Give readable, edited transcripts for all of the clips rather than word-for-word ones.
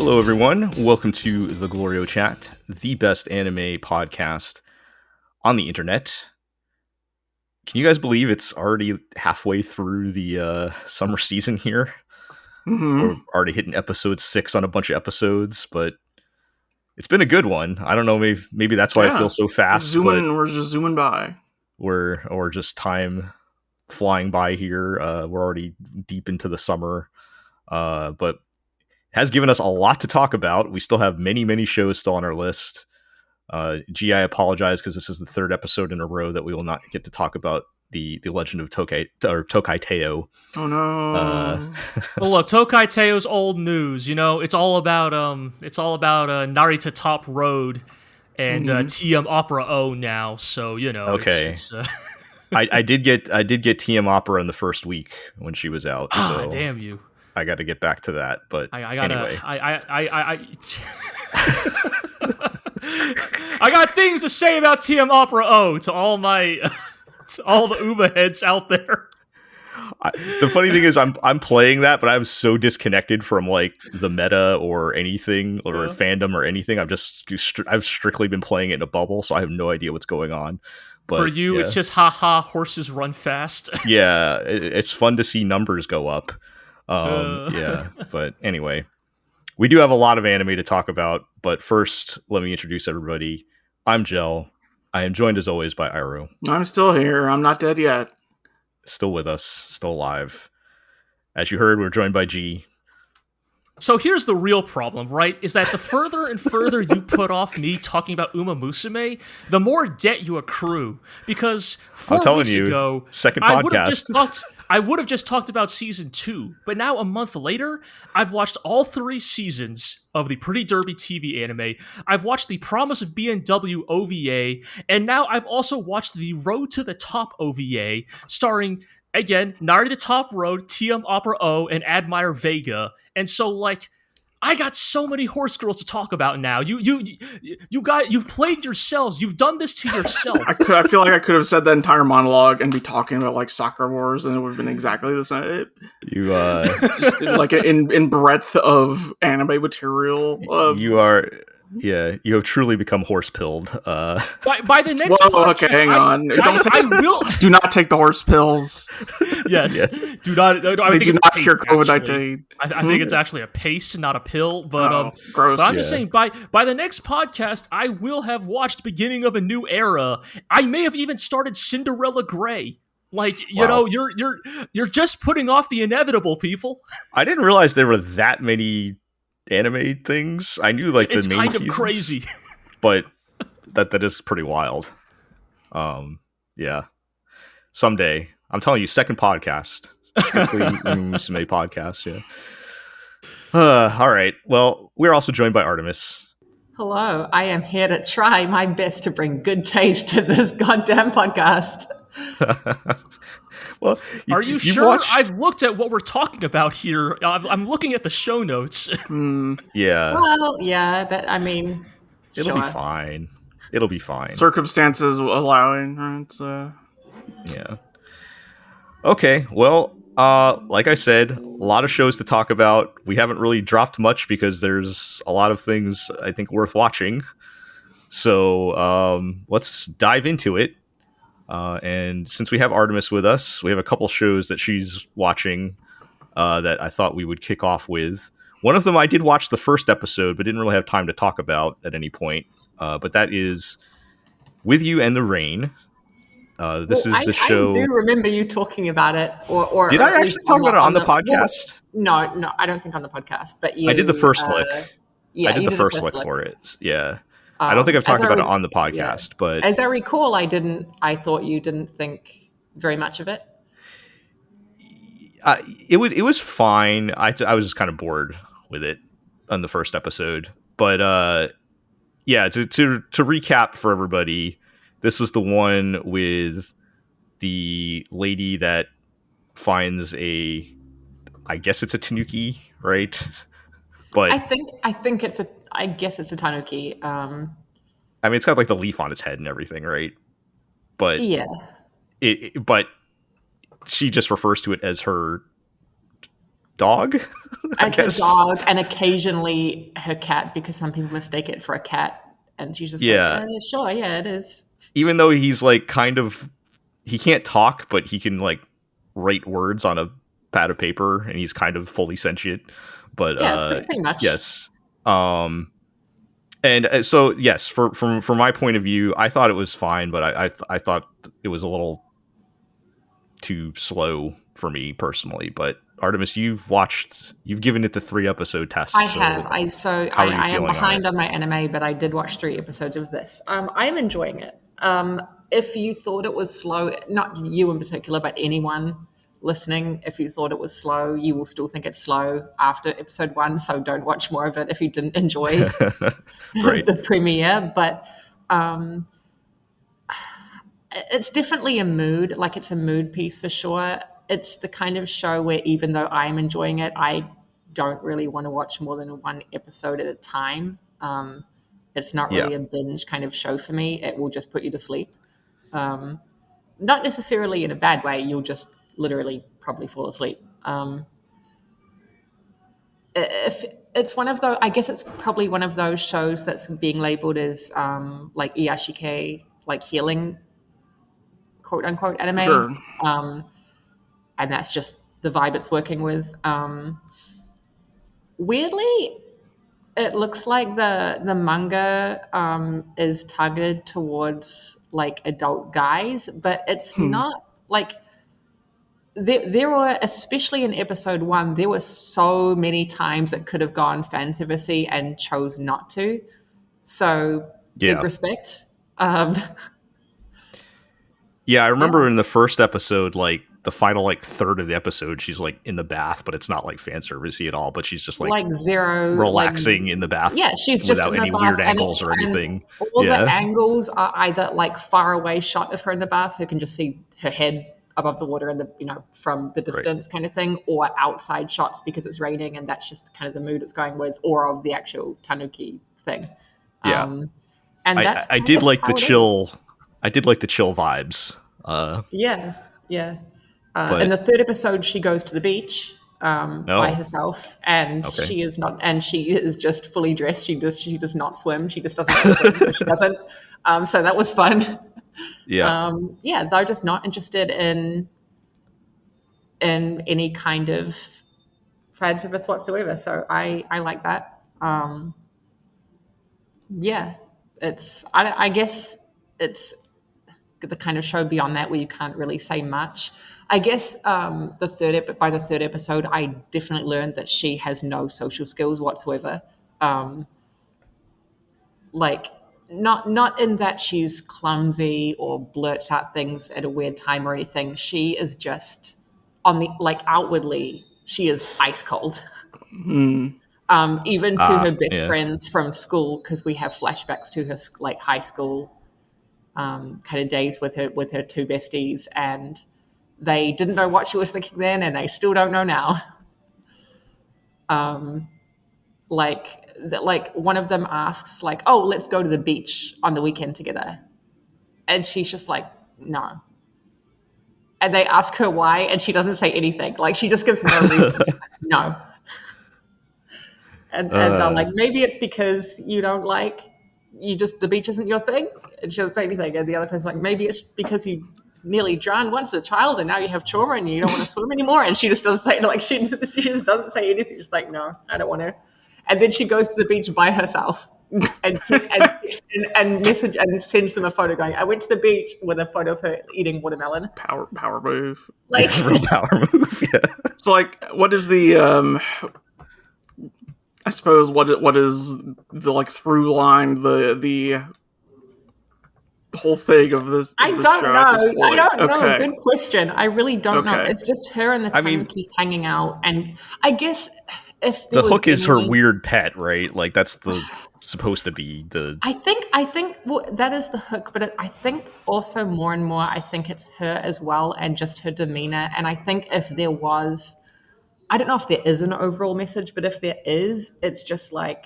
Hello, everyone. Welcome to the GLORIO Chat, the best anime podcast on the internet. Can you guys believe it's already halfway through the summer season here? Mm-hmm. We're already hitting episode 6 on a bunch of episodes, but it's been a good one. I don't know, maybe that's why I feel so fast. We're just zooming by. Or just time flying by here. We're already deep into the summer, but has given us a lot to talk about. We still have many shows still on our list. G, I apologize because this is the third episode in a row that we will not get to talk about the Legend of Tokai Teo. Oh no! Well, look, Tokai Teo's old news. You know, it's all about Narita Top Road and TM Opera O now. So you know, okay. I did get TM Opera in the first week when she was out. So damn you! I got to get back to that, but anyway. I got things to say about TM Opera O to all my to all the Uma heads out there. The funny thing is, I'm playing that, but I'm so disconnected from like the meta or anything or fandom or anything. I've strictly been playing it in a bubble, so I have no idea what's going on. But, for you, it's just haha, horses run fast. Yeah, it's fun to see numbers go up. Yeah, but anyway, we do have a lot of anime to talk about, but first, let me introduce everybody. I'm Jel. I am joined as always by Iroh. I'm still here. I'm not dead yet. Still with us, still alive. As you heard, we're joined by G. So here's the real problem, right? Is that the further and further you put off me talking about Uma Musume, the more debt you accrue. Because 4 weeks ago, second podcast. I would have just talked about season 2, but now a month later, I've watched all 3 seasons of the Pretty Derby TV anime. I've watched the Promise of BNW OVA, and now I've also watched the Road to the Top OVA, starring, again, Narita Top Road, TM Opera O, and Admire Vega. And so, like, I got so many horse girls to talk about now. You've played yourselves. You've done this to yourself. I feel like I could have said that entire monologue and be talking about like Soccer Wars, and it would have been exactly the same. You just like in breadth of anime material. You have truly become horse-pilled. By the next Whoa, podcast, okay, hang on. Do not take the horse pills. Yes. Yeah. Do not. They do not cure COVID-19. I think it's actually a paste, not a pill. But gross. But I'm just saying, by the next podcast, I will have watched Beginning of a New Era. I may have even started Cinderella Grey. Like, you know, you're just putting off the inevitable, people. I didn't realize there were that many anime things. I knew like the main seasons. It's kind of crazy, but that is pretty wild. Yeah. Someday, I'm telling you, second podcast, strictly Musume podcast. Yeah. All right. Well, we're also joined by Artemis. Hello. I am here to try my best to bring good taste to this goddamn podcast. Well, are you sure? I've looked at what we're talking about here. I'm looking at the show notes. Yeah. Well, yeah. It'll be fine. It'll be fine. Circumstances allowing, right? Yeah. Okay. Well, like I said, a lot of shows to talk about. We haven't really dropped much because there's a lot of things I think worth watching. So let's dive into it. And since we have Artemis with us, we have a couple shows that she's watching that I thought we would kick off with. One of them I did watch the first episode, but didn't really have time to talk about at any point. But that is With You and the Rain. This is the show. I do remember you talking about it. Or did I actually talk about it on the podcast? Well, no, I don't think on the podcast. But I did the first lick. Yeah, I did the first lick for it. Yeah. I don't think I've talked about it on the podcast, but as I recall, I thought you didn't think very much of it. It was fine. I was just kind of bored with it on the first episode, but yeah. To recap for everybody, this was the one with the lady that finds I guess it's a tanuki, right? But I guess it's a tanuki. I mean, it's got like the leaf on its head and everything, right? But yeah, but she just refers to it as her dog, I As her guess. dog, and occasionally her cat, because some people mistake it for a cat, and she's just like, Yeah, sure, yeah, it is. even though he's like kind of he can't talk, but he can like write words on a pad of paper, and he's kind of fully sentient. But Yeah, pretty much. yes, um, and so yes, from my point of view, I thought it was fine, but I thought it was a little too slow for me personally. But Artemis, you've given it the 3 episode test. I So have. how are you I am feeling on it? behind on my anime, but I did watch 3 episodes of this. I am enjoying it. If you thought it was slow, not you in particular, but anyone listening, if you thought it was slow, you will still think it's slow after episode 1. So don't watch more of it if you didn't enjoy Right. the premiere. But it's definitely a mood. Like, it's a mood piece for sure. It's the kind of show where even though I'm enjoying it, I don't really want to watch more than 1 episode at a time. It's not Yeah. really a binge kind of show for me. It will just put you to sleep. Not necessarily in a bad way. You'll just literally probably fall asleep. If it's one of those, I guess it's probably one of those shows that's being labeled as like Iyashike, like healing, quote unquote, anime. Sure. And that's just the vibe it's working with. Weirdly, it looks like the manga is targeted towards like adult guys, but it's not like there were, especially in episode 1, there were so many times it could have gone fan servicey and chose not to. So big Yeah. respect. Yeah, I remember Yeah. in the first episode, like the final like third of the episode, she's like in the bath, but it's not like fan servicey at all. But she's just like Zero, relaxing in the bath, yeah, she's just without in the any bath, weird angles or and anything. all the Yeah, angles are either like far away shot of her in the bath, so you can just see her head above the water and from the right. distance kind of thing, or outside shots because it's raining and that's just kind of the mood it's going with, or of the actual tanuki thing. Yeah, And that's I kind did of like how the it chill. is. I did like the chill vibes. Yeah, yeah. In But the 3rd episode, she goes to the beach by no, herself, and okay, she is just fully dressed. She does not swim. She just doesn't want to swim, so she doesn't. So that was fun. yeah, Yeah, they're just not interested in any kind of fan service whatsoever. So I like that. Yeah, I guess it's the kind of show beyond that where you can't really say much. I guess by the third episode, I definitely learned that she has no social skills whatsoever. Like, not in that she's clumsy or blurts out things at a weird time or anything. She is just outwardly, she is ice cold. Even to her best yeah, friends from school, because we have flashbacks to her like high school kind of days with her 2 besties, and they didn't know what she was thinking then, and they still don't know now. Like one of them asks, like, "Oh, let's go to the beach on the weekend together," and she's just like, "No." And they ask her why, and she doesn't say anything. Like, she just gives no reason. Like, no. And they're like, maybe it's because you don't like, the beach isn't your thing. And she doesn't say anything. And the other person's like, maybe it's because you nearly drowned once as a child and now you have trauma and you don't want to swim anymore. And she just doesn't say, like, she just doesn't say anything. She's like, no, I don't want to. And then she goes to the beach by herself and message and sends them a photo going, I went to the beach, with a photo of her eating watermelon. Power move. Like, it's a real power move. Yeah, So, like, what is the I suppose what is the like through line, the whole thing of this? I Of this don't show at this know. I point? don't know. Okay. Good question. I really don't know. Okay. It's just her and the I mean, tanuki hanging out, and I guess if there the was hook is her any- weird pet, right? Like that's supposed to be the. I think well, that is the hook, but I think also more and more, I think it's her as well, and just her demeanor. And I think if there was, I don't know if there is an overall message, but if there is, it's just like,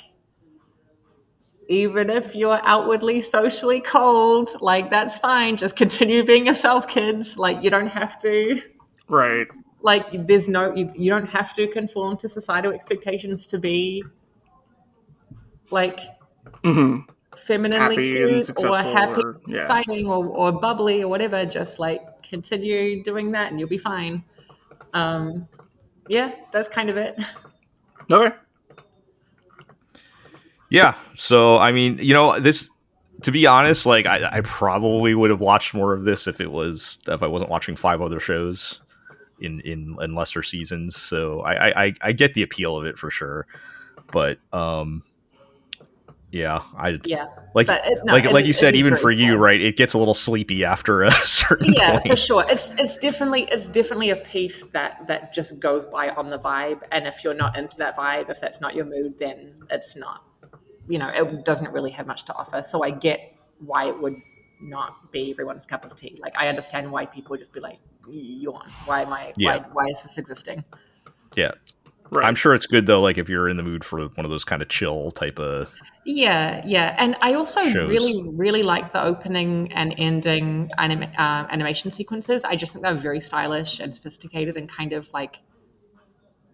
even if you're outwardly socially cold, like, that's fine. Just continue being yourself, kids. Like, you don't have to. Right. Like, there's no, you don't have to conform to societal expectations to be like femininely Happy and cute or successful, happy, or exciting, or bubbly or whatever. Just like continue doing that and you'll be fine. Yeah, that's kind of it. Okay. Yeah. So I mean, this. To be honest, like I probably would have watched more of this if I wasn't watching 5 other shows in lesser seasons. So I get the appeal of it for sure, but yeah, Yeah, like but like you it said, is even very for you, small. right? It gets a little sleepy after a certain Yeah, for point. sure. It's definitely a piece that just goes by on the vibe, and if you're not into that vibe, if that's not your mood, then it's not. It doesn't really have much to offer. So I get why it would not be everyone's cup of tea. Like I understand why people would just be like, "Yawn. Why am I? Yeah, Why is this existing?" yeah. I'm Right. sure it's good though. Like if you're in the mood for one of those kind of chill type of Yeah, yeah, and I also shows. really, really like the opening and ending animation sequences. I just think they're very stylish and sophisticated and kind of like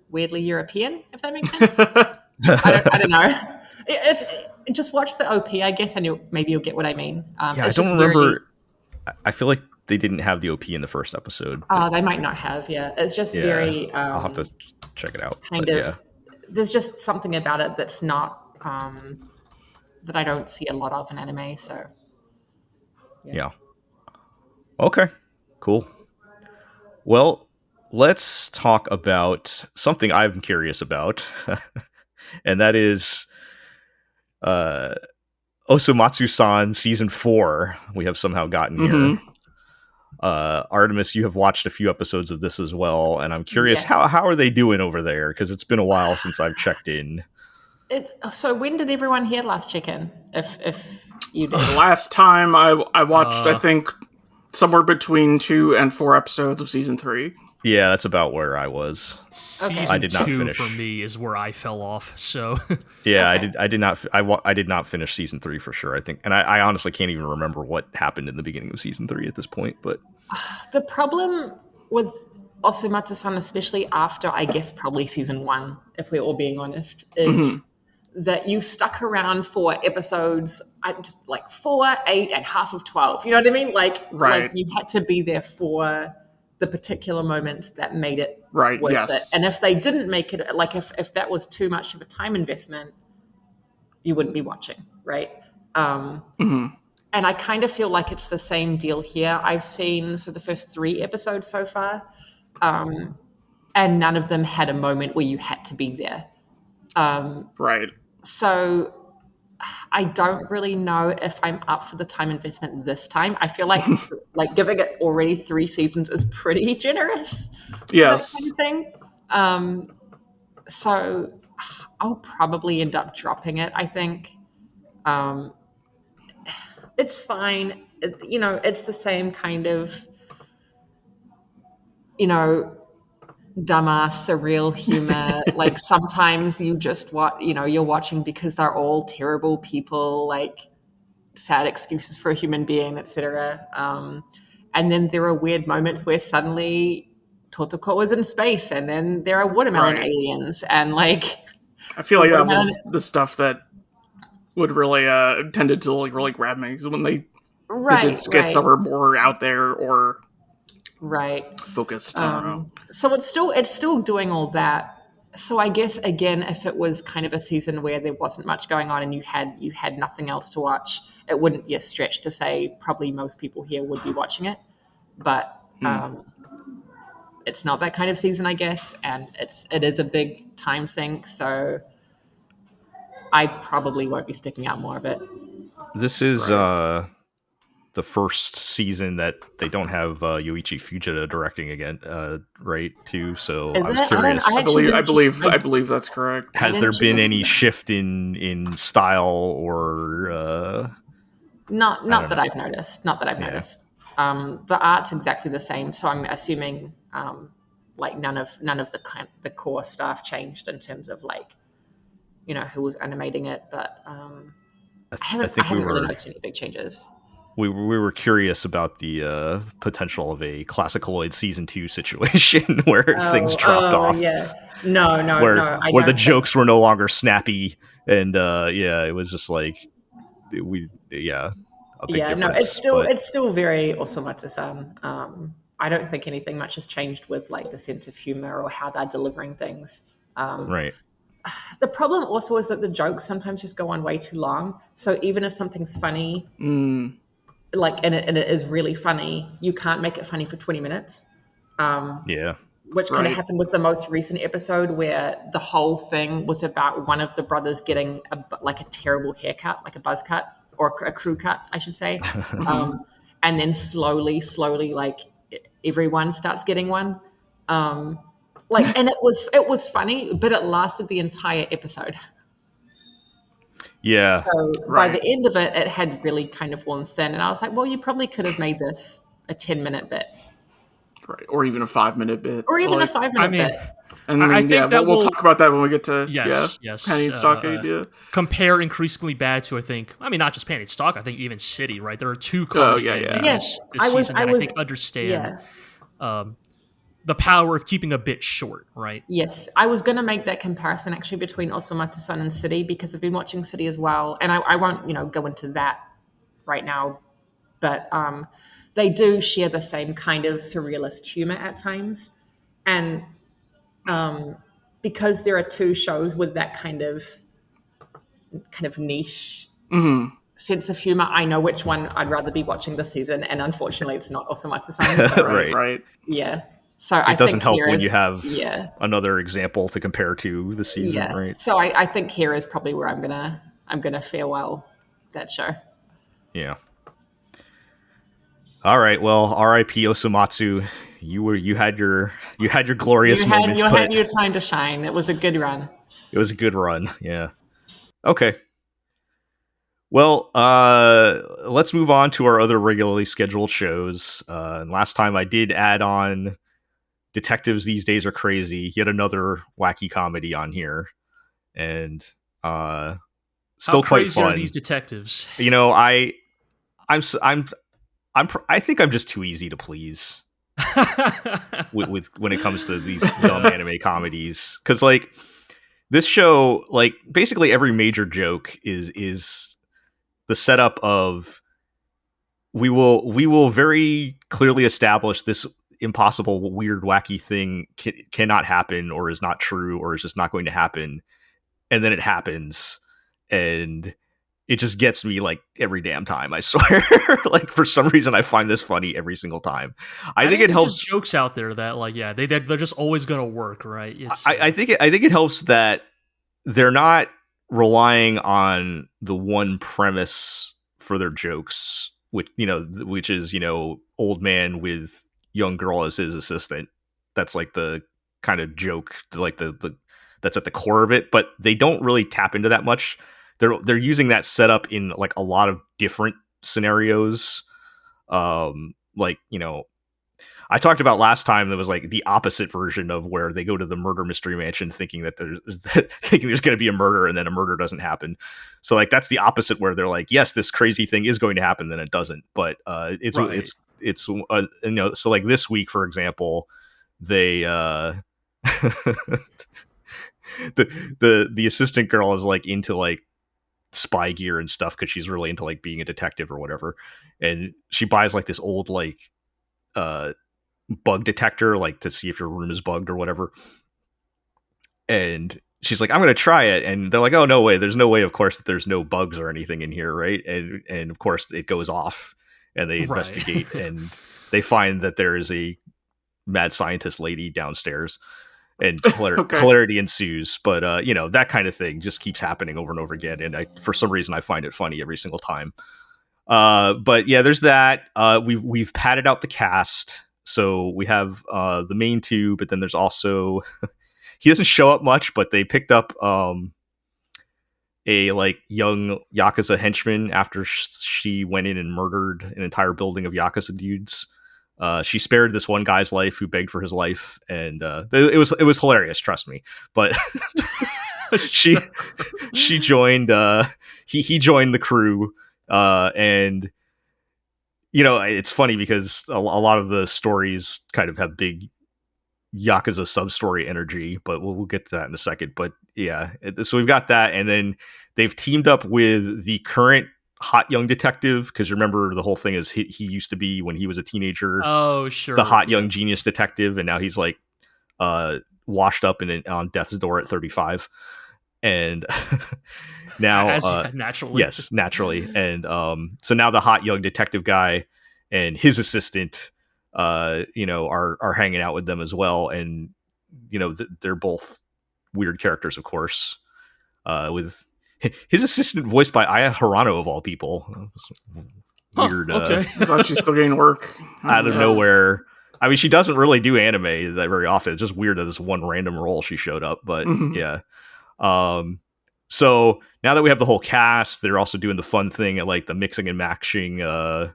weirdly European, if that makes sense. I don't know. If just watch the OP, I guess, and maybe you'll get what I mean. Yeah, I It's don't just very. remember. I feel like they didn't have the OP in the first episode. They might not have. Yeah, it's just Yeah, very I'll have to check it out. kind But of. yeah, There's just something about it that's not that I don't see a lot of in anime. So yeah. yeah. Okay, cool. Well, let's talk about something I'm curious about, and that is uh, Osomatsu-san season 4. We have somehow gotten here. Artemis, you have watched a few episodes of this as well, and I'm curious Yes. how are they doing over there? Because it's been a while since I've checked in. So when did everyone here last check in? If you did. The last time I watched, I think somewhere between 2 and 4 episodes of season 3. Yeah, that's about where I was. Okay. Season I did not 2 finish. for me is where I fell off. So Yeah, Okay. I did not. I did not finish season 3 for sure. I think, and I honestly can't even remember what happened in the beginning of season 3 at this point. But The problem with Osomatsu-san, especially after I guess probably season 1, if we're all being honest, is that you stuck around for episodes just like 4, 8, and half of 12. You know what I mean? Like Right. you had to be there for the particular moment that made it Right. worth it. Yes. And if they didn't make it, like if that was too much of a time investment, you wouldn't be watching, right? And I kind of feel like it's the same deal here. I've seen the first 3 episodes so far, and none of them had a moment where you had to be there. Right. So I don't really know if I'm up for the time investment this time. I feel like giving it already 3 seasons is pretty generous for that Yes. kind of thing. So I'll probably end up dropping it. I think it's fine. It's the same kind of dumbass surreal humor. Like sometimes you just you're watching because they're all terrible people, like sad excuses for a human being, etc. And then there are weird moments where suddenly Totoko is in space, and then there are watermelon Right. aliens, and like I feel the like that watermelon. was the stuff that would really tended to like really grab me, because when they did Right, skits that right, were more out there or right. focused. I don't know. So it's still doing all that. So I guess again, if it was kind of a season where there wasn't much going on and you had nothing else to watch, it wouldn't be a stretch to say probably most people here would be watching it. But it's not that kind of season, I guess, and it is a big time sink. So I probably won't be sticking out more of it. this is Right. the first season that they don't have Yoichi Fujita directing again, right? Too. So Is I was it? I don't. I curious. actually I didn't. believe I, I believe that's correct. I Has there didn't check been the any season. shift in style or Not I not don't that know? I've noticed. Not that I've Yeah. noticed. The art's exactly the same, so I'm assuming like none of the core staff changed in terms of like who was animating it, but I I haven't I think we haven't really were noticed any big changes. we were curious about the potential of a Classicaloid season 2 situation where things dropped off, Yeah. No, I where the don't think. jokes were no longer snappy, and yeah, it was just like a big Yeah, no, it's difference. still But it's still very Osomatsu-san. I don't think anything much has changed with like the sense of humor or how they're delivering things. right, The problem also is that the jokes sometimes just go on way too long. So even if something's funny, Mm, like and it is really funny, you can't make it funny for 20 minutes. yeah, Which kind of right. happened with the most recent episode where the whole thing was about one of the brothers getting like a terrible haircut, like a buzz cut or a crew cut, I should say. Mhm. And then slowly, like everyone starts getting one. Like, and it was funny, but it lasted the entire episode. yeah. So by the Right. end of it, it had really kind of worn thin. And I was like, well, you probably could have made this a 10-minute bit Right. Or even a 5 minute bit. or even a Like, five I minute mean, bit. and I I mean, yeah, think that we'll will. talk about that when we get to Yes, Panty Stocking. Yeah. compare increasingly bad to, I think, I mean, not just Panty Stock, I think even City, right? There are two Oh comedy yeah, anime yeah. Yes, this season I that I was, think understand yeah. the power of keeping a bit short, right? Yes, I was going to make that comparison actually between Osomatsu-san and City because I've been watching City as well, and I won't, go into that right now, but they do share the same kind of surrealist humor at times, and because there are two shows with that kind of niche Hmm. sense of humor, I know which one I'd rather be watching this season, and unfortunately, it's not Osomatsu-san. So Right. Right. Right. yeah, so I It doesn't think help here when you is have yeah. another example to compare to the season, Yeah. right? So I think here is probably where I'm gonna farewell that show. Yeah. All right. Well, R.I.P. Osomatsu. You had your glorious moments, You had but your time to shine. It was a good run. it was a good run. Yeah. Okay. Well, let's move on to our other regularly scheduled shows. And last time I did add on Detectives These Days Are Crazy, yet another wacky comedy on here, and How still quite crazy are these fun. detectives? You know, I'm s- I think I'm just too easy to please with when it comes to these dumb anime comedies, because like this show, like basically every major joke is the setup of we will very clearly establish this impossible, weird, wacky thing cannot happen, or is not true, or is just not going to happen, and then it happens, and it just gets me like every damn time. I swear, like for some reason, I find this funny every single time. I I think think it there's just helps. jokes out there that, like, yeah, they're just always gonna work, right? It's I think it helps that they're not relying on the one premise for their jokes, which is old man with young girl as his assistant. That's like the kind of joke, like the that's at the core of it. But they don't really tap into that much. They're using that setup in like a lot of different scenarios. Like I talked about last time, there was like the opposite version of where they go to the murder mystery mansion thinking that there's thinking there's going to be a murder, and then a murder doesn't happen. So like that's the opposite, where they're like, yes, this crazy thing is going to happen, then it doesn't. But right. it's so like this week, for example, they the assistant girl is like into like spy gear and stuff because she's really into like being a detective or whatever, and she buys like this old like uh bug detector, like to see if your room is bugged or whatever. And she's like, I'm gonna try it, and they're like, oh no way, there's no way, of course, that there's no bugs or anything in here, right? And of course it goes off, and they Right. investigate, and they find that there is a mad scientist lady downstairs, and Okay. hilarity ensues. But that kind of thing just keeps happening over and over again, and for some reason I find it funny every single time. But yeah, there's that. We've padded out the cast, so we have the main two, but then there's also he doesn't show up much, but they picked up a like young Yakuza henchman after she went in and murdered an entire building of Yakuza dudes. She spared this one guy's life who begged for his life, and it was hilarious. Trust me. But she she joined. He joined the crew, and it's funny because a lot of the stories kind of have big Yakuza sub-story energy, but we'll get to that in a second. But yeah, so we've got that, and then they've teamed up with the current hot young detective, because remember the whole thing is he used to be, when he was a teenager, Oh, sure. the hot young genius detective, and now he's like washed up on death's door at 35. And now naturally. Yes, naturally. And so now the hot young detective guy and his assistant are hanging out with them as well, and they're both weird characters, of course, with his assistant voiced by Aya Hirano of all people. Weird. Okay. I thought she's still getting work out of nowhere. I mean, she doesn't really do anime that very often. It's just weird that this one random role she showed up, but yeah. So now that we have the whole cast, they're also doing the fun thing at like the mixing and matching the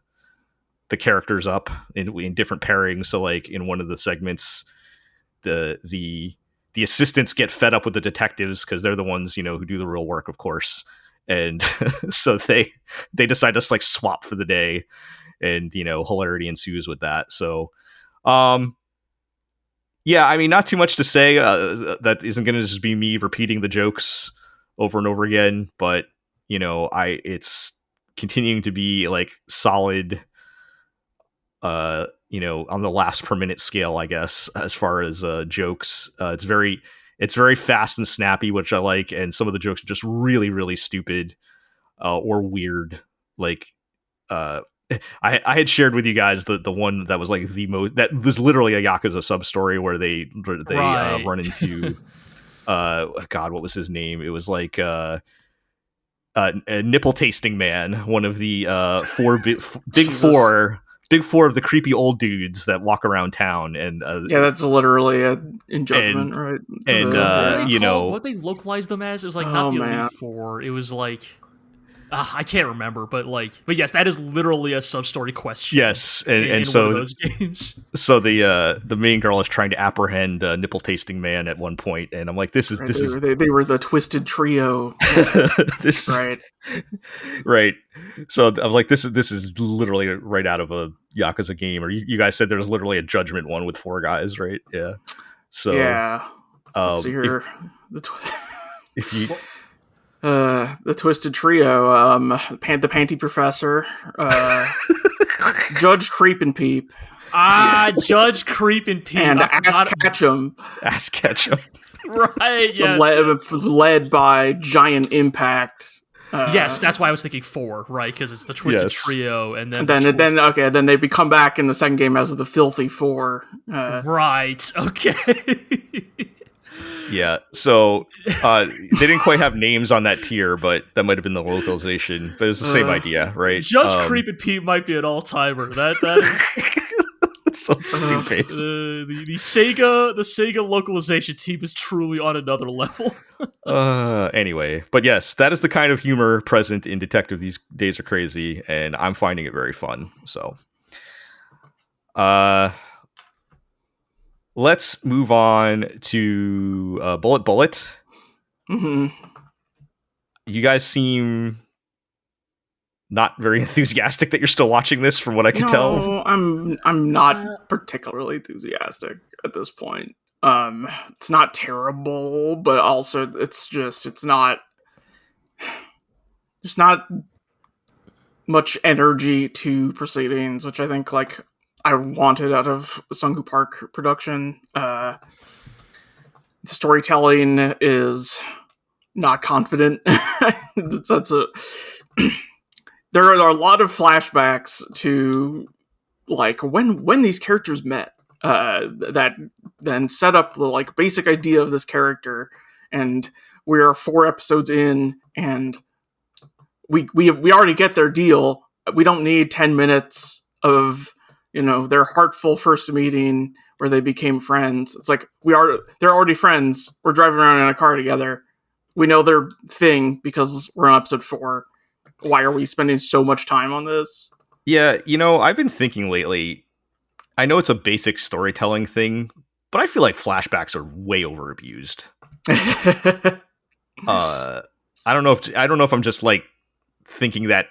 characters up in different pairings. So like in one of the segments, the assistants get fed up with the detectives because they're the ones who do the real work, of course, and so they decide to like swap for the day, and hilarity ensues with that. So yeah, I mean, not too much to say. That isn't going to just be me repeating the jokes over and over again, but it's continuing to be like solid, on the laughs per minute scale, I guess, as far as jokes. It's very fast and snappy, which I like, and some of the jokes are just really, really stupid or weird. Like, I had shared with you guys the one that was like the most, that was literally a Yakuza sub story where they Right. run into God, what was his name? It was like a nipple tasting man, one of the big four of the creepy old dudes that walk around town, and yeah, that's literally in Judgment, right? What they localized them as? It was like not the Elite Four. It was like I can't remember, but yes, that is literally a sub-story question. Yes, and so one of those games. So the main girl is trying to apprehend a nipple tasting man at one point, and I'm like, they were the Twisted Trio. Right. Right. So I was like, this is literally right out of a Yakuza game. Or you guys said there's literally a Judgment one with 4 guys, right? Yeah. So yeah. Let's see here. The Twisted Trio, the Panty Professor, Judge Creep and Peep. Judge Creep and Peep. And Ass Ketchum. Ass Ketchum. Right, yeah. Led by Giant Impact. Yes, that's why I was thinking 4, right? Because it's the Twisted Trio, and then they come back in the second game as the Filthy 4. Right. Okay. Yeah. So they didn't quite have names on that tier, but that might have been the localization. But it was the same idea, right? Judge Creep and Pete might be an all-timer. That is. That's so stupid. The Sega localization team is truly on another level. Anyway, but yes, that is the kind of humor present in Detective These Days Are Crazy, and I'm finding it very fun. So, let's move on to Bullet Bullet. Mm-hmm. You guys seem not very enthusiastic that you're still watching this, from what I can tell. I'm not particularly enthusiastic at this point. It's not terrible, but also it's not much energy to proceedings, which I think I wanted out of Sungu Park production. The storytelling is not confident. There are a lot of flashbacks to when these characters met, that then set up the basic idea of this character, and we are 4 episodes in, and we already get their deal. We don't need 10 minutes of their heartful first meeting where they became friends. It's like they're already friends. We're driving around in a car together. We know their thing because we're on episode 4. Why are we spending so much time on this? Yeah, I've been thinking lately, I know it's a basic storytelling thing, but I feel like flashbacks are way overabused. I don't know if I'm just thinking that,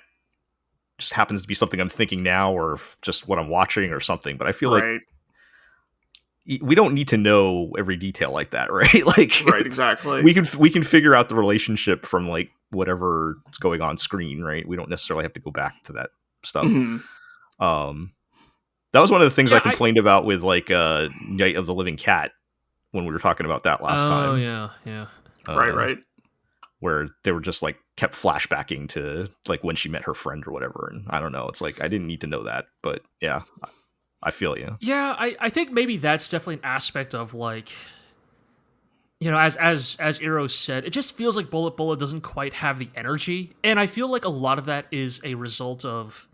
just happens to be something I'm thinking now, or just what I'm watching or something. But I feel like Right. we don't need to know every detail like that, right? Like, Right, exactly. we can figure out the relationship from like whatever's going on screen, right? We don't necessarily have to go back to that stuff. Mhm. That was one of the things Yeah, I complained about with like Night of the Living Cat when we were talking about that last time. Oh yeah. Right. Where they were just like kept flashbacking to like when she met her friend or whatever, and I don't know. It's like I didn't need to know that, but yeah, I feel you. Yeah, I think maybe that's definitely an aspect of like, you know, as Eros said, it just feels like Bullet doesn't quite have the energy, and I feel like a lot of that is a result of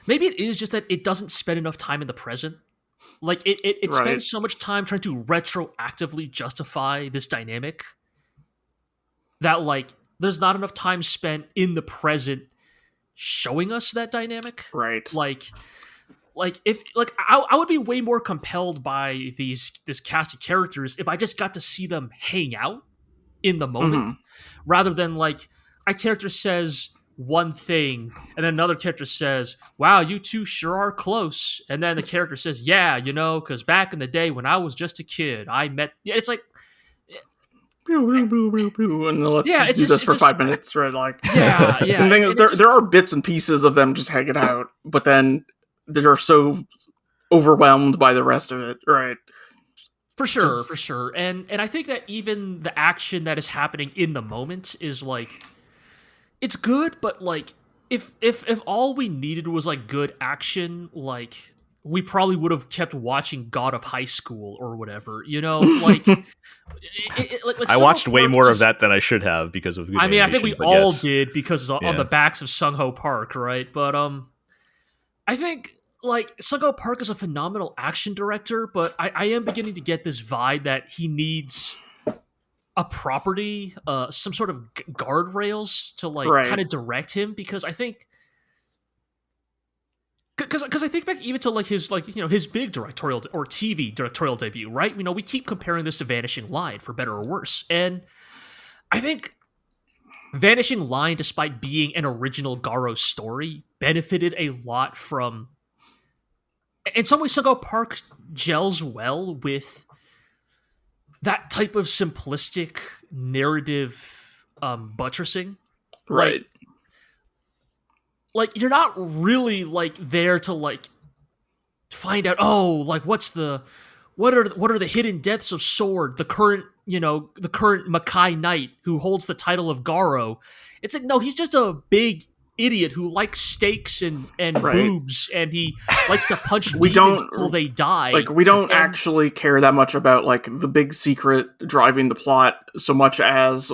maybe it is just that it doesn't spend enough time in the present. Like it Right. spends so much time trying to retroactively justify this dynamic that like there's not enough time spent in the present showing us that dynamic. Right. Like if like I would be way more compelled by this cast of characters if I just got to see them hang out in the moment, Mhm. rather than like a character says one thing and then another character says, "Wow, you two sure are close," and then the character says, "Yeah, you know, because back in the day when I was just a kid, I met." It's like, And let's yeah, do this for 5 minutes, right? Like, yeah. and then there are bits and pieces of them just hanging out, but then they're so overwhelmed by the rest of it, right? For sure. And I think that even the action that is happening in the moment is like it's good, but like if all we needed was like good action, like we probably would have kept watching God of High School or whatever, you know? Like like I Sung-Ho watched way Park more of is- that than I should have because of good I mean, I think we animation, but all yes. did because on Yeah. the backs of Sung-Ho Park, right? But I think like Sung-Ho Park is a phenomenal action director, but I am beginning to get this vibe that he needs a property, some sort of guardrails to like Right. kind of direct him, because I think because I think back even to like his like, you know, his big directorial or TV directorial debut, right? You know, we keep comparing this to Vanishing Line for better or worse, and I think Vanishing Line, despite being an original Garo story, benefited a lot from. In some ways, Sung-Ho Park gels well with that type of simplistic narrative buttressing. Right. Like you're not really like there to like find out, oh, like what are the hidden depths of Sword, the current Makai Knight who holds the title of Garo. It's like, no, he's just a big idiot who likes steaks and Right. boobs, and he likes to punch We demons don't- until they die. Like, we don't And- actually care that much about, like, the big secret driving the plot so much as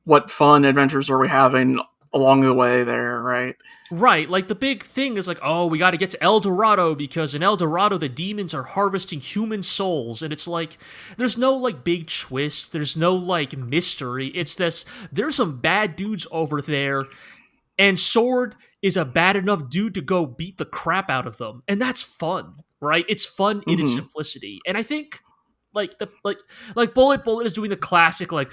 what fun adventures are we having along the way there, right? Right, like the big thing is like, oh, we got to get to El Dorado because in El Dorado the demons are harvesting human souls, and it's like there's no like big twist, there's no like mystery. It's this: there's some bad dudes over there, and Sword is a bad enough dude to go beat the crap out of them, and that's fun, right? It's fun in its Mhm. simplicity, and I think like Bullet is doing the classic like,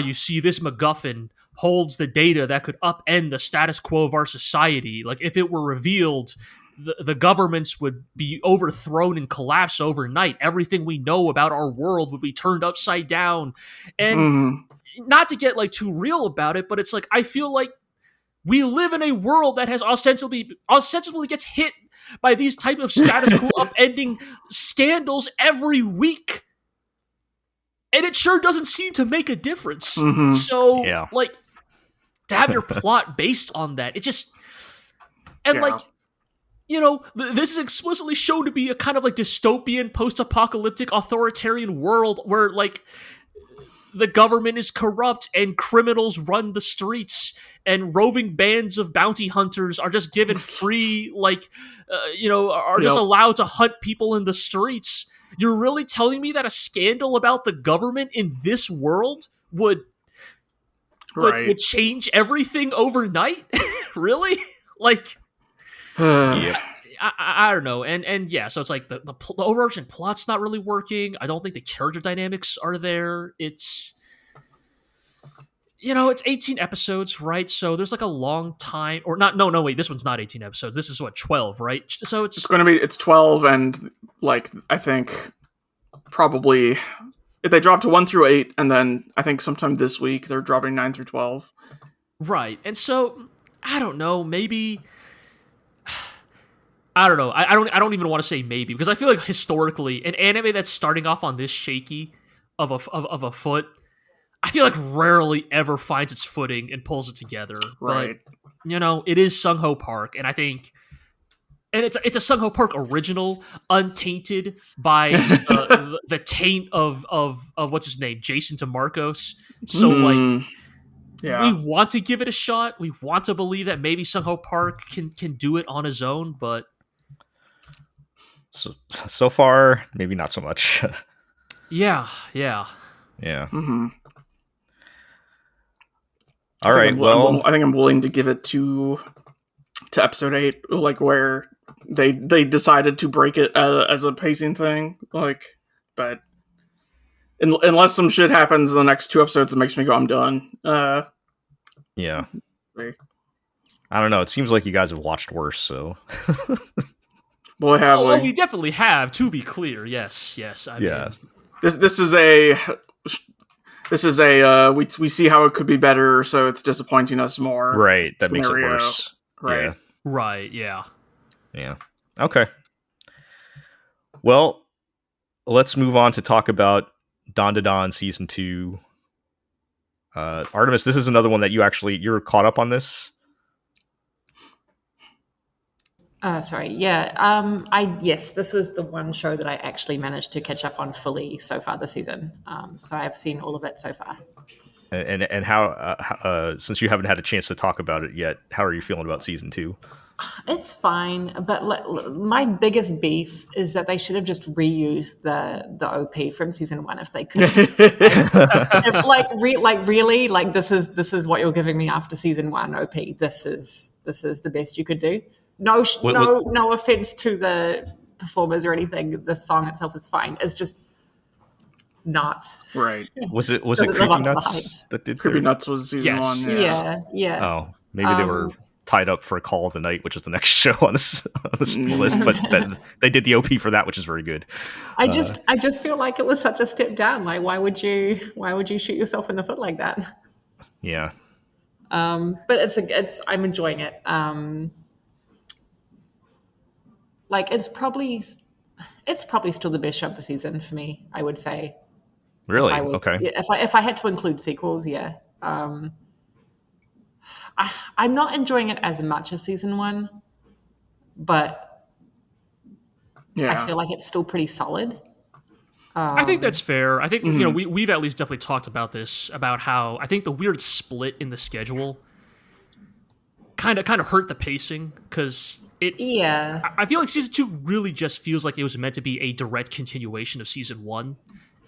you see, this MacGuffin holds the data that could upend the status quo of our society. Like if it were revealed, the governments would be overthrown and collapse overnight. Everything we know about our world would be turned upside down. And Mhm. not to get like too real about it, but it's like I feel like we live in a world that has ostensibly gets hit by these type of status quo upending scandals every week. And it sure doesn't seem to make a difference. Mhm. So, Yeah. like, to have your plot based on that, it just... And, Yeah. like, you know, this is explicitly shown to be a kind of, like, dystopian, post-apocalyptic, authoritarian world where, like, the government is corrupt and criminals run the streets and roving bands of bounty hunters are just given free, like, are just Yep. allowed to hunt people in the streets. You're really telling me that a scandal about the government in this world would change everything overnight? Really? Like, Yep. I don't know. And yeah, so it's like the overarching plot's not really working. I don't think the character dynamics are there. it's 18 episodes, right? So there's like a long time, or not. No, wait, this one's not 18 episodes. This is what, 12, right? So It's 12, and like I think probably if they drop to 1 through 8, and then I think sometime this week they're dropping 9 through 12. right. And so I don't know, maybe. I don't know. I don't even want to say maybe, because I feel like historically, an anime that's starting off on this shaky of a foot, I feel like rarely ever finds its footing and pulls it together. Right. But it is Sung Ho Park, and I think, and it's a Sung Ho Park original, untainted by the taint of what's his name, Jason DeMarcos. So like, Yeah. we want to give it a shot. We want to believe that maybe Sung Ho Park can do it on his own, but so far, maybe not so much. yeah. Yeah. Mm-hmm. All right. Well, I think I'm willing to give it to episode 8, like where they decided to break it as a pacing thing. Like, but unless some shit happens in the next 2 episodes that makes me go, I'm done. Yeah. Like, I don't know. It seems like you guys have watched worse, so. boy, have we. Well, we definitely have, to be clear. Yes. I Yeah. mean, This is a we see how it could be better, so it's disappointing us more. Right. That makes it scenario. worse. Right. Yeah. right, yeah. Yeah. Okay. Well, let's move on to talk about Don Season 2. Artemis, this is another one that you're caught up on this. Sorry. Yeah. Yes, this was the one show that I actually managed to catch up on fully so far this season. So I've seen all of it so far. And how since you haven't had a chance to talk about it yet, how are you feeling about Season 2? It's fine, but my biggest beef is that they should have just reused the OP from season 1 if they could. Really, this is what you're giving me after season 1 OP. This is the best you could do. No offense to the performers or anything. The song itself is fine. It's just not Right. Was it Doesn't live Creepy up to the Nuts hype. that did Creepy their- Nuts was season Yes. 1. Yeah. Oh, maybe they were tied up for a Call of the Night, which is the next show on this list, but they did the OP for that, which is very good. I just feel like it was such a step down. Like, why would you shoot yourself in the foot like that? Yeah. But I'm enjoying it. It's probably still the best show of the season for me, I would say. Really? Okay. Okay. If I had to include sequels, yeah. I'm not enjoying it as much as season 1, but I feel like it's still pretty solid. I think that's fair. I think we've at least definitely talked about this, about how I think the weird split in the schedule kind of hurt the pacing, because I feel like season 2 really just feels like it was meant to be a direct continuation of season 1,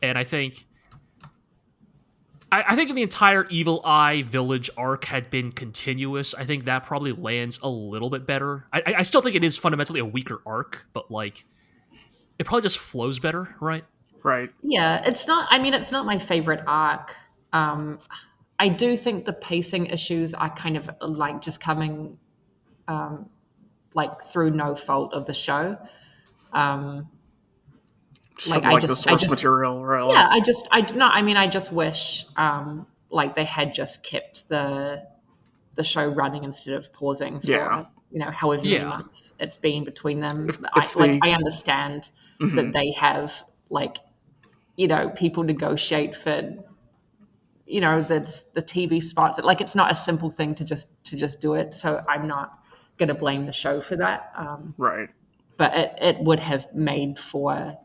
and I think if the entire Evil Eye Village arc had been continuous, I think that probably lands a little bit better. I still think it is fundamentally a weaker arc, but it probably just flows better, right? Right. Yeah, it's not my favorite arc. I do think the pacing issues are kind of just coming through no fault of the show. The source material, right? Yeah, I just wish they had just kept the show running instead of pausing for however many months it's been between them. I understand that they have people negotiate for that's the TV spots. It's not a simple thing to just do it. So I'm not going to blame the show for that. Right. But it would have made for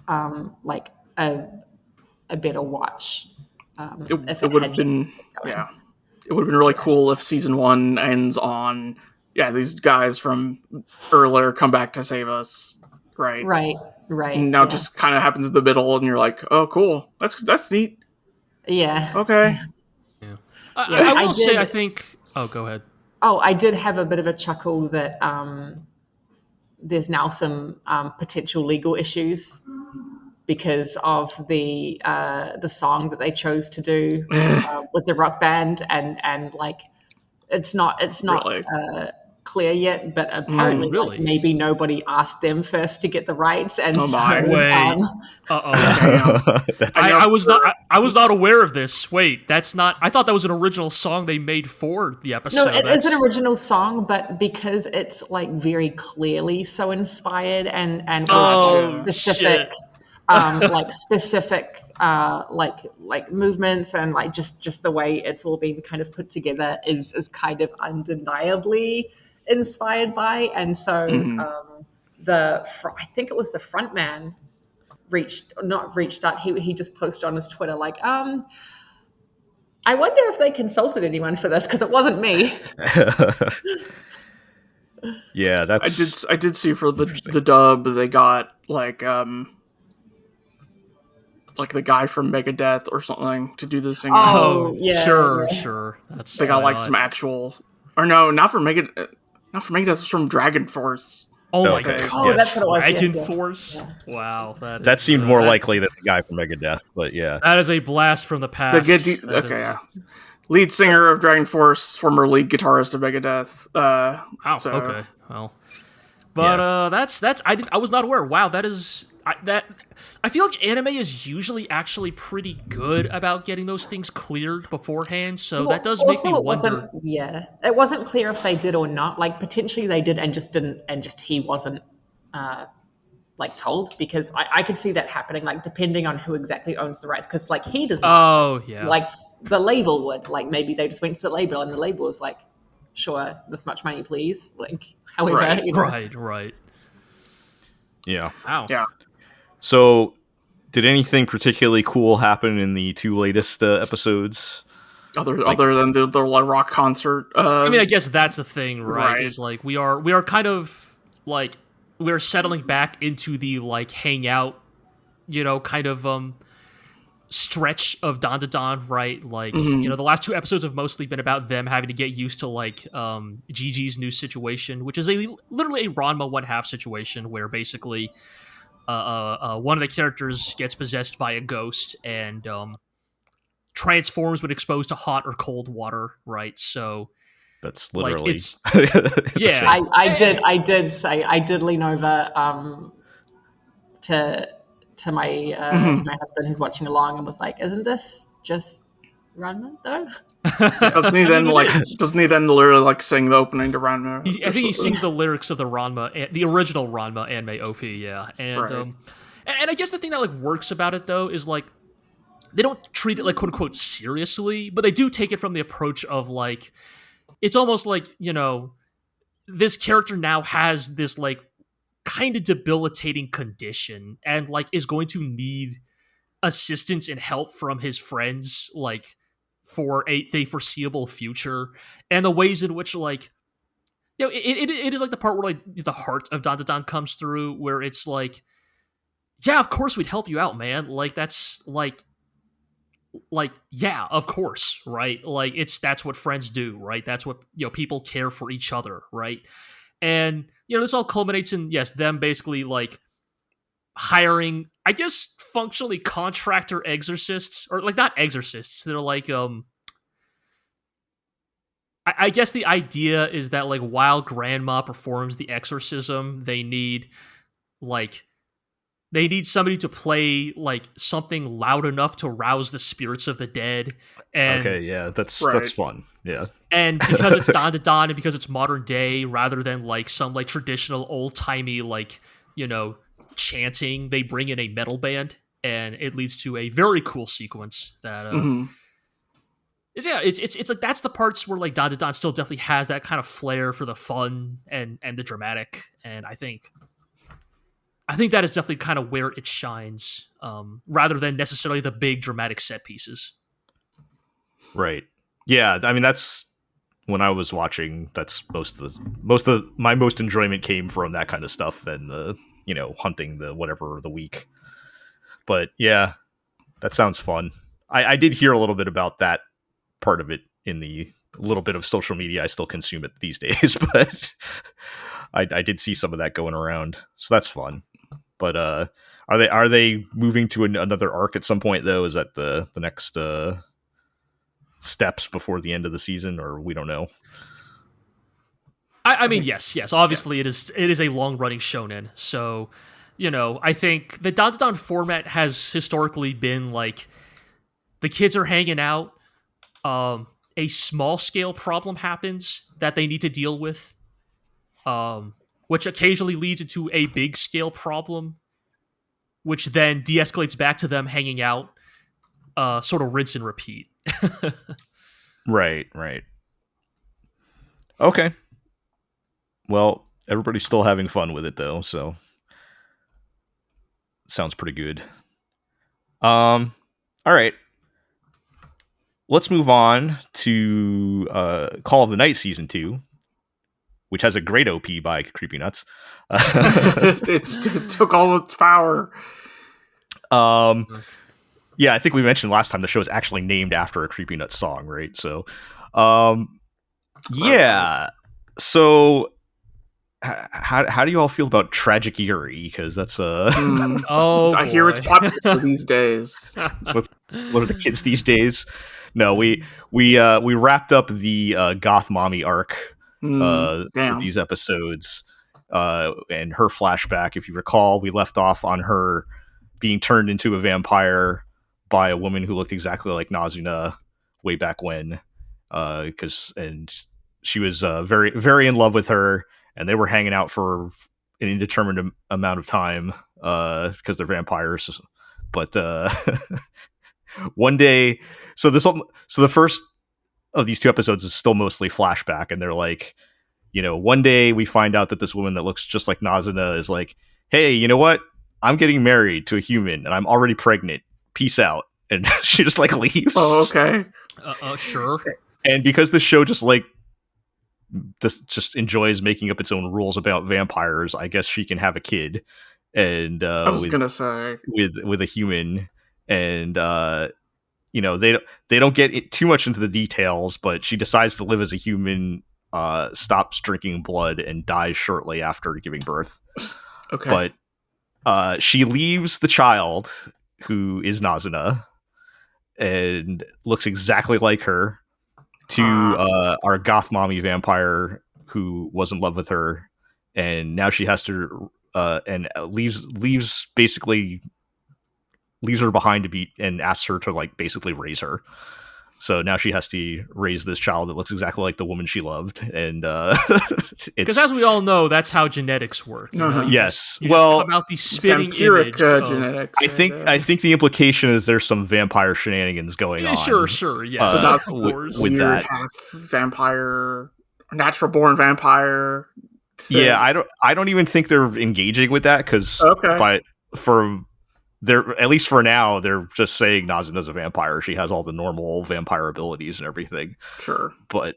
a better watch. If it would have been it would have been really cool if season 1 ends on these guys from earlier come back to save us. Right. And now it just kind of happens in the middle, and you're like, oh, cool. That's neat. Yeah. Okay. Yeah. I will say, I think. Oh, go ahead. Oh, I did have a bit of a chuckle that there's now some potential legal issues because of the song that they chose to do with the rock band, and like it's not Really? clear yet, but apparently really? like maybe nobody asked them first to get the rights, and Oh my. Wait. Damn. I was not aware of this. Wait, that's not. I thought that was an original song they made for the episode. no, it is an original song, but because it's like very clearly so inspired and Oh, specific, shit. like specific like movements and like just the way it's all been kind of put together is kind of undeniably inspired by, and so I think it was the front man reached out. He just posted on his Twitter like, I wonder if they consulted anyone for this because it wasn't me. Yeah, that's. I did see for the dub they got like the guy from Megadeth or something to do the singing. Oh, yeah, sure. That's They got like some actual, or no, not for Megadeth. Not for Megadeth. It's from Dragon Force. Oh my Okay. god! Oh, that's what it was. Dragon Yes. Force. Yeah. Wow, That seemed more likely than the guy from Megadeth, but yeah. That is a blast from the past. Yeah. Lead singer of Dragon Force, former lead guitarist of Megadeth. Wow. So- Okay. Well, but that's I was not aware. Wow, that is that. I feel like anime is usually actually pretty good about getting those things cleared beforehand. So that does make me wonder. It wasn't clear if they did or not. Like potentially they did and just didn't, and just he wasn't like told, because I could see that happening. Like depending on who exactly owns the rights, because like he doesn't. Oh yeah. Like the label would. Like maybe they just went to the label and the label was like, sure, this much money, please. Like however. Right. You know. Right. Yeah. Wow. Yeah. So, did anything particularly cool happen in the two latest episodes? Other than the rock concert. I mean, I guess that's the thing, right? Right. Is like we are kind of like we're settling back into the like hangout, kind of stretch of Dandadan, right? Like the last two episodes have mostly been about them having to get used to like Gigi's new situation, which is literally a Ranma 1/2 situation where basically one of the characters gets possessed by a ghost and transforms when exposed to hot or cold water, right? So that's literally it's yeah. I did lean over to my husband who's watching along and was like, isn't this just Ranma though? Doesn't he then literally like sing the opening to Ranma? I think he sings the lyrics of the Ranma, the original Ranma anime OP, yeah. And Right. And I guess the thing that like works about it though is like they don't treat it like quote unquote seriously, but they do take it from the approach of like it's almost like, this character now has this like kind of debilitating condition and like is going to need assistance and help from his friends like for a foreseeable future, and the ways in which like it is like the part where like the heart of Dandadan comes through, where it's like, yeah, of course we'd help you out, man. Like that's like yeah, of course, right? Like that's what friends do, right? That's what people care for each other, right? And this all culminates in them basically like hiring, I guess, functionally contractor exorcists, or like not exorcists. They're like I guess the idea is that like while grandma performs the exorcism, they need somebody to play like something loud enough to rouse the spirits of the dead. And okay, yeah, that's fun. Yeah. And because it's Dandadan and because it's modern day rather than like some like traditional old-timey like, chanting, they bring in a metal band, and it leads to a very cool sequence that it's like that's the parts where like Dandadan still definitely has that kind of flair for the fun and the dramatic, and I think that is definitely kind of where it shines, rather than necessarily the big dramatic set pieces. Right. Yeah, I mean that's when I was watching. That's most of my most enjoyment came from that kind of stuff than the hunting the whatever the week. But yeah, that sounds fun. I did hear a little bit about that part of it in the little bit of social media I still consume it these days, but I did see some of that going around, so that's fun. But Are they moving to another arc at some point though? Is that the next steps before the end of the season, or we don't know? I mean, yes. Obviously, it is a long running shonen, so I think the Dandadan format has historically been like the kids are hanging out. A small scale problem happens that they need to deal with, which occasionally leads into a big scale problem, which then de-escalates back to them hanging out, sort of rinse and repeat. Right. Okay. Well, everybody's still having fun with it though, so sounds pretty good. All right. Let's move on to Call of the Night Season 2, which has a great OP by Creepy Nuts. It took all its power. Yeah, I think we mentioned last time the show is actually named after a Creepy Nuts song, right? So, yeah. So, how do you all feel about Tragic Eerie? Because that's I hear it's popular these days. That's what are the kids these days? No, we wrapped up the Goth Mommy arc with these episodes, and her flashback. If you recall, we left off on her being turned into a vampire by a woman who looked exactly like Nazuna way back when, and she was very very in love with her, and they were hanging out for an indeterminate amount of time because they're vampires, but. One day, so the first of these 2 episodes is still mostly flashback, and they're like, one day we find out that this woman that looks just like Nazuna is like, hey, you know what? I'm getting married to a human, and I'm already pregnant. Peace out. And she just like leaves. Oh, okay. Sure. And because the show just enjoys making up its own rules about vampires, I guess she can have a kid. And I was gonna say with a human. And they don't get too much into the details, but she decides to live as a human, stops drinking blood, and dies shortly after giving birth. Okay, but she leaves the child, who is Nazuna, and looks exactly like her, to our goth mommy vampire who was in love with her, and now she has to and leaves her behind to be, and asks her to like basically raise her. So now she has to raise this child that looks exactly like the woman she loved, and because as we all know, that's how genetics work. Yes, you just come out the spitting image. Genetics. I think the implication is there's some vampire shenanigans going on. Sure, yes, of course. With that, half vampire, natural born vampire. Thing. Yeah, I don't even think they're engaging with that because, but at least for now, they're just saying Nazuna's a vampire. She has all the normal vampire abilities and everything. Sure. But,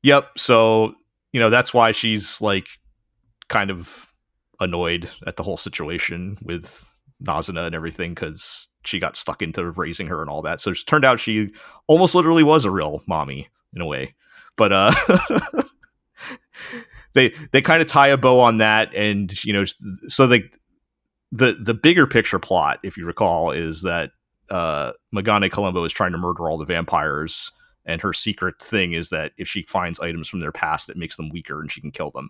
yep. So, that's why she's like kind of annoyed at the whole situation with Nazuna and everything, because she got stuck into raising her and all that. So it turned out she almost literally was a real mommy in a way. But, they kind of tie a bow on that. And, so the bigger picture plot, if you recall, is that Magane Colombo is trying to murder all the vampires, and her secret thing is that if she finds items from their past, it makes them weaker and she can kill them.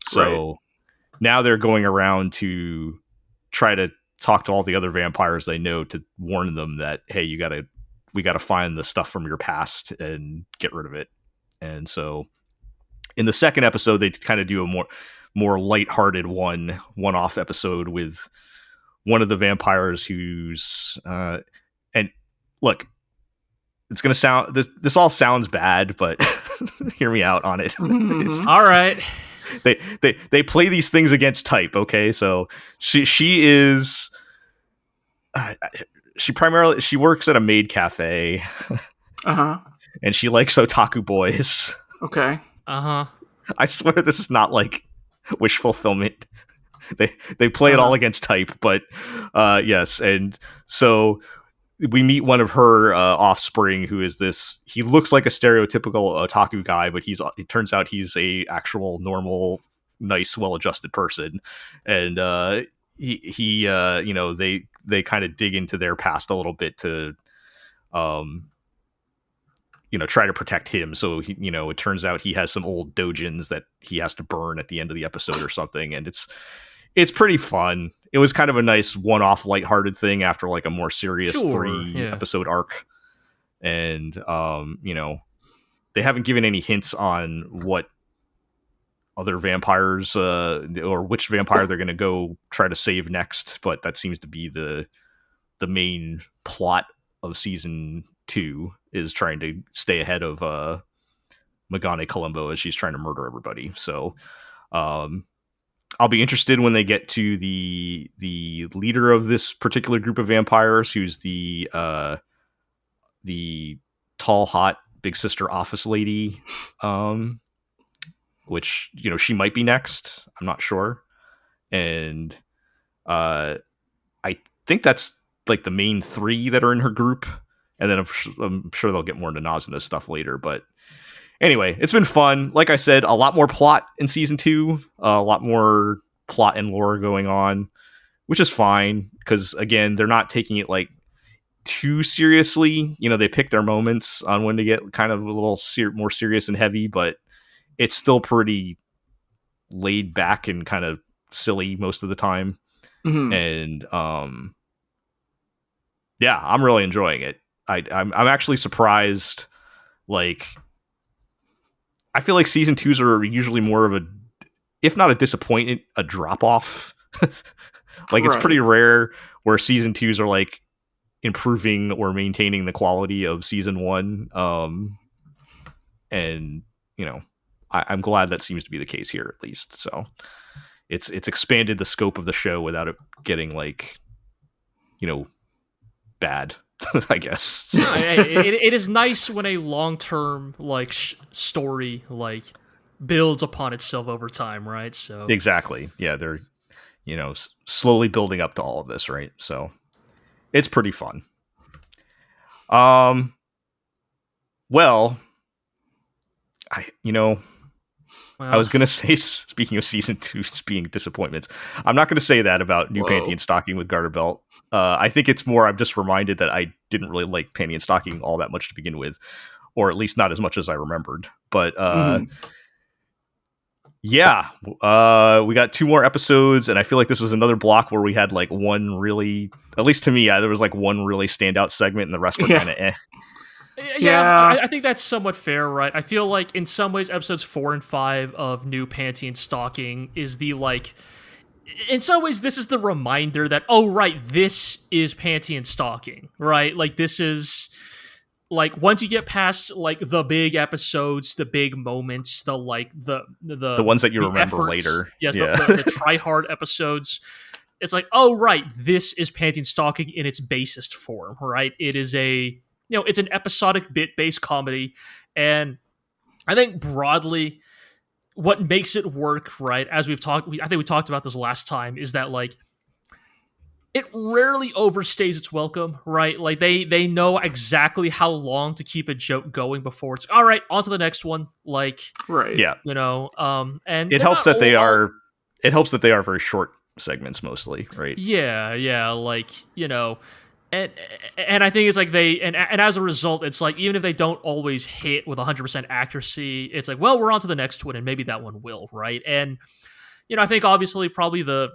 So now they're going around to try to talk to all the other vampires they know to warn them that, hey, we gotta find the stuff from your past and get rid of it. And so in the second episode, they kind of do a more lighthearted one-off episode with one of the vampires who's and look, it's gonna sound this all sounds bad, but hear me out on it. Mm-hmm. All right. They play these things against type. Okay, so she is she works at a maid cafe, and she likes otaku boys. Okay. I swear this is not like wish fulfillment. They play it all against type, but yes. And so we meet one of her offspring, who is this. He looks like a stereotypical otaku guy, but it turns out he's a actual normal, nice, well-adjusted person. And you know, they kind of dig into their past a little bit to you know, try to protect him. So he, you know, it turns out he has some old dojins that he has to burn at the end of the episode or something, and it's pretty fun. It was kind of a nice one-off lighthearted thing after like a more serious three episode arc. And you know, they haven't given any hints on what other vampires or which vampire they're going to go try to save next, but that seems to be the main plot of season 2, is trying to stay ahead of Magane Colombo as she's trying to murder everybody. So I'll be interested when they get to the leader of this particular group of vampires, who's the tall, hot big sister office lady, which, you know, she might be next. I'm not sure. And I think that's like the main 3 that are in her group. And then I'm sure they'll get more into Nazuna stuff later. But anyway, it's been fun. Like I said, a lot more plot in season 2, a lot more plot and lore going on, which is fine. Because again, they're not taking it like too seriously. You know, they pick their moments on when to get kind of a little more serious and heavy, but it's still pretty laid back and kind of silly most of the time. Mm-hmm. And yeah, I'm really enjoying it. I'm actually surprised. Like, I feel like season 2s are usually more of a, if not a disappointment, a drop off. Like, it's pretty rare where season 2s are like improving or maintaining the quality of season 1. And you know, I'm glad that seems to be the case here, at least. So it's expanded the scope of the show without it getting like, you know, bad. I guess. So. It is nice when a long-term like story like builds upon itself over time, right? So exactly, yeah, they're, you know, slowly building up to all of this, right? So it's pretty fun. Well, I was gonna say, speaking of season 2 being disappointments, I'm not gonna say that about New Panty and Stocking with Garterbelt. I think it's more I'm just reminded that I didn't really like Panty and Stocking all that much to begin with, or at least not as much as I remembered. But yeah, we got 2 more episodes, and I feel like this was another block where we had like one really, at least to me, there was like one really standout segment, and the rest were kind of eh. Yeah, I think that's somewhat fair, right? I feel like in some ways episodes 4 and 5 of New Panty and Stocking is the like, in some ways this is the reminder that, oh right, this is Panty and Stocking, right? Like, this is like, once you get past like the big episodes, the big moments, the like the ones that you remember efforts, later, yes, the try hard episodes, it's like, oh right, this is Panty and Stocking in its basest form, right? It is a, you know, it's an episodic bit-based comedy, and I think broadly what makes it work, right, as we've talked, I think we talked about this last time, is that like it rarely overstays its welcome, right? Like they know exactly how long to keep a joke going before it's all right, on to the next one. Like, right, yeah, you know, and it helps that they are very short segments mostly, right? Yeah, like, you know. And I think it's like and as a result, it's like, even if they don't always hit with 100% accuracy, it's like, well, we're on to the next one, and maybe that one will, right? And, you know, I think obviously probably the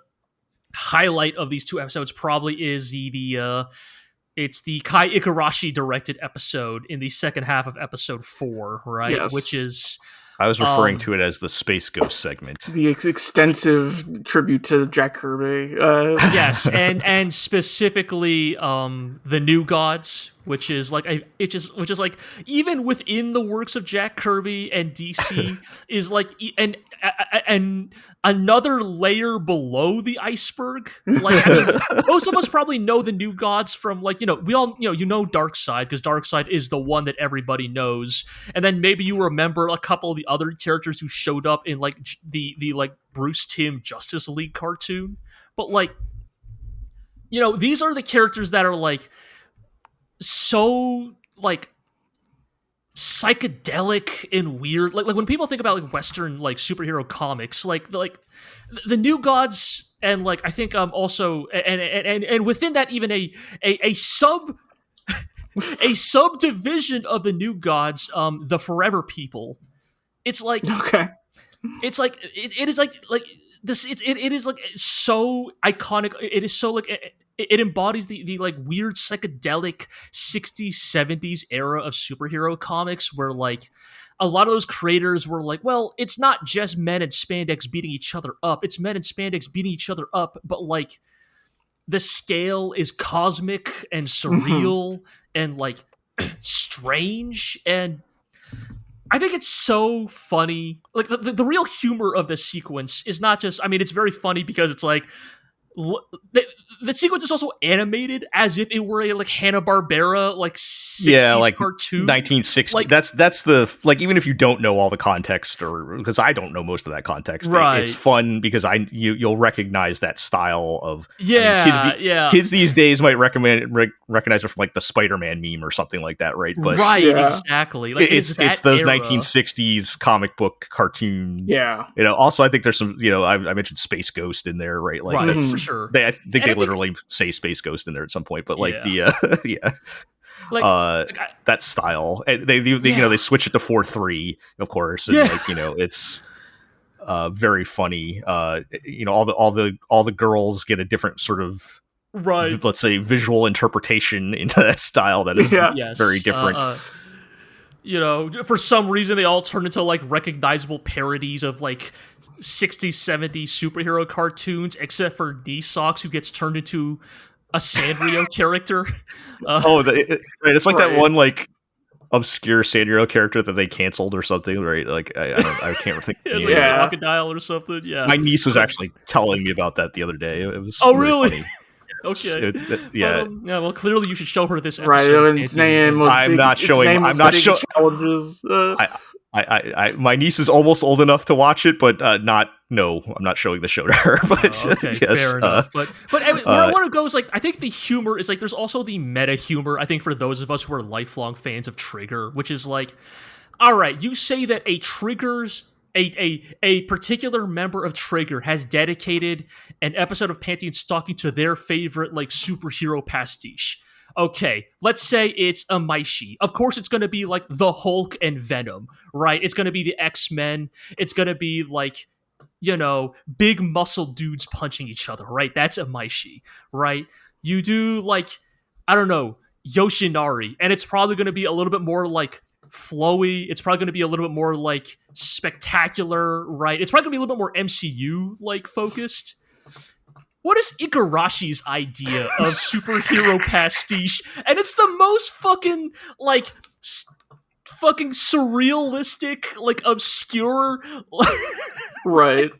highlight of these 2 episodes probably is it's the Kai Igarashi directed episode in the second half of episode 4, right? Yes. Which is, I was referring to it as the Space Ghost segment. The extensive tribute to Jack Kirby. Yes, and specifically the New Gods, which is like which is like, even within the works of Jack Kirby and DC, is like and another layer below the iceberg. Like, I mean, most of us probably know the New Gods from, like, you know, we all, you know Darkseid, because Darkseid is the one that everybody knows, and then maybe you remember a couple of the other characters who showed up in like the like Bruce Timm Justice League cartoon. But like, you know, these are the characters that are like so like psychedelic and weird. Like when people think about like Western like superhero comics, like the New Gods, and like I think also and within that even a subdivision of the New Gods, the Forever People. It's like Okay. it is like this. It is like so iconic. It is so like it embodies the like weird psychedelic 60s 70s era of superhero comics where like a lot of those creators were like, well, it's not just men in spandex beating each other up, it's men in spandex beating each other up, but like the scale is cosmic and surreal and like strange. And I think it's so funny. Like the real humor of this sequence is not just, I mean, it's very funny because it's like the sequence is also animated as if it were a like Hanna-Barbera like 60s like cartoon. 1960. Like, that's the like, even if you don't know all the context, or because I don't know most of that context, right? It's fun because you'll recognize that style of kids these days might recognize it from like the Spider-Man meme or something like that, right? But exactly. Like it's those era. 1960s comic book cartoon. Yeah. Also I think there's some, I mentioned Space Ghost in there, right? Like that's for sure. I think they literally say Space Ghost in there at some point, but like that style, and they switch it to 4-3, of course, and it's very funny. All the girls get a different sort of, let's say, visual interpretation into that style that is very different. For some reason they all turn into like recognizable parodies of like 60s 70s superhero cartoons, except for Knee-Socks, who gets turned into a Sanrio character. It's like that one like obscure Sanrio character that they canceled or something, right? Like I can't think. It was like a crocodile or something. Yeah, my niece was actually telling me about that the other day. It was really funny. Okay. Well, clearly you should show her this episode. Right. Its name was I'm not showing. Challenges. My niece is almost old enough to watch it, but not. No, I'm not showing the show to her. But okay, fair enough. But where I want to go is like, I think the humor is like, there's also the meta humor. I think for those of us who are lifelong fans of Trigger, which is like, all right, you say that a particular member of Trigger has dedicated an episode of Panty Stocking to their favorite like superhero pastiche. Okay, let's say it's a Maishi. Of course, it's going to be like the Hulk and Venom, right? It's going to be the X-Men. It's going to be like, big muscle dudes punching each other, right? That's a Maishi, right? You do like, I don't know, Yoshinari, and it's probably going to be a little bit more like flowy. It's probably going to be a little bit more like spectacular, right? It's probably going to be a little bit more MCU like focused. What is Igarashi's idea of superhero pastiche? And it's the most fucking like fucking surrealistic, like obscure, right?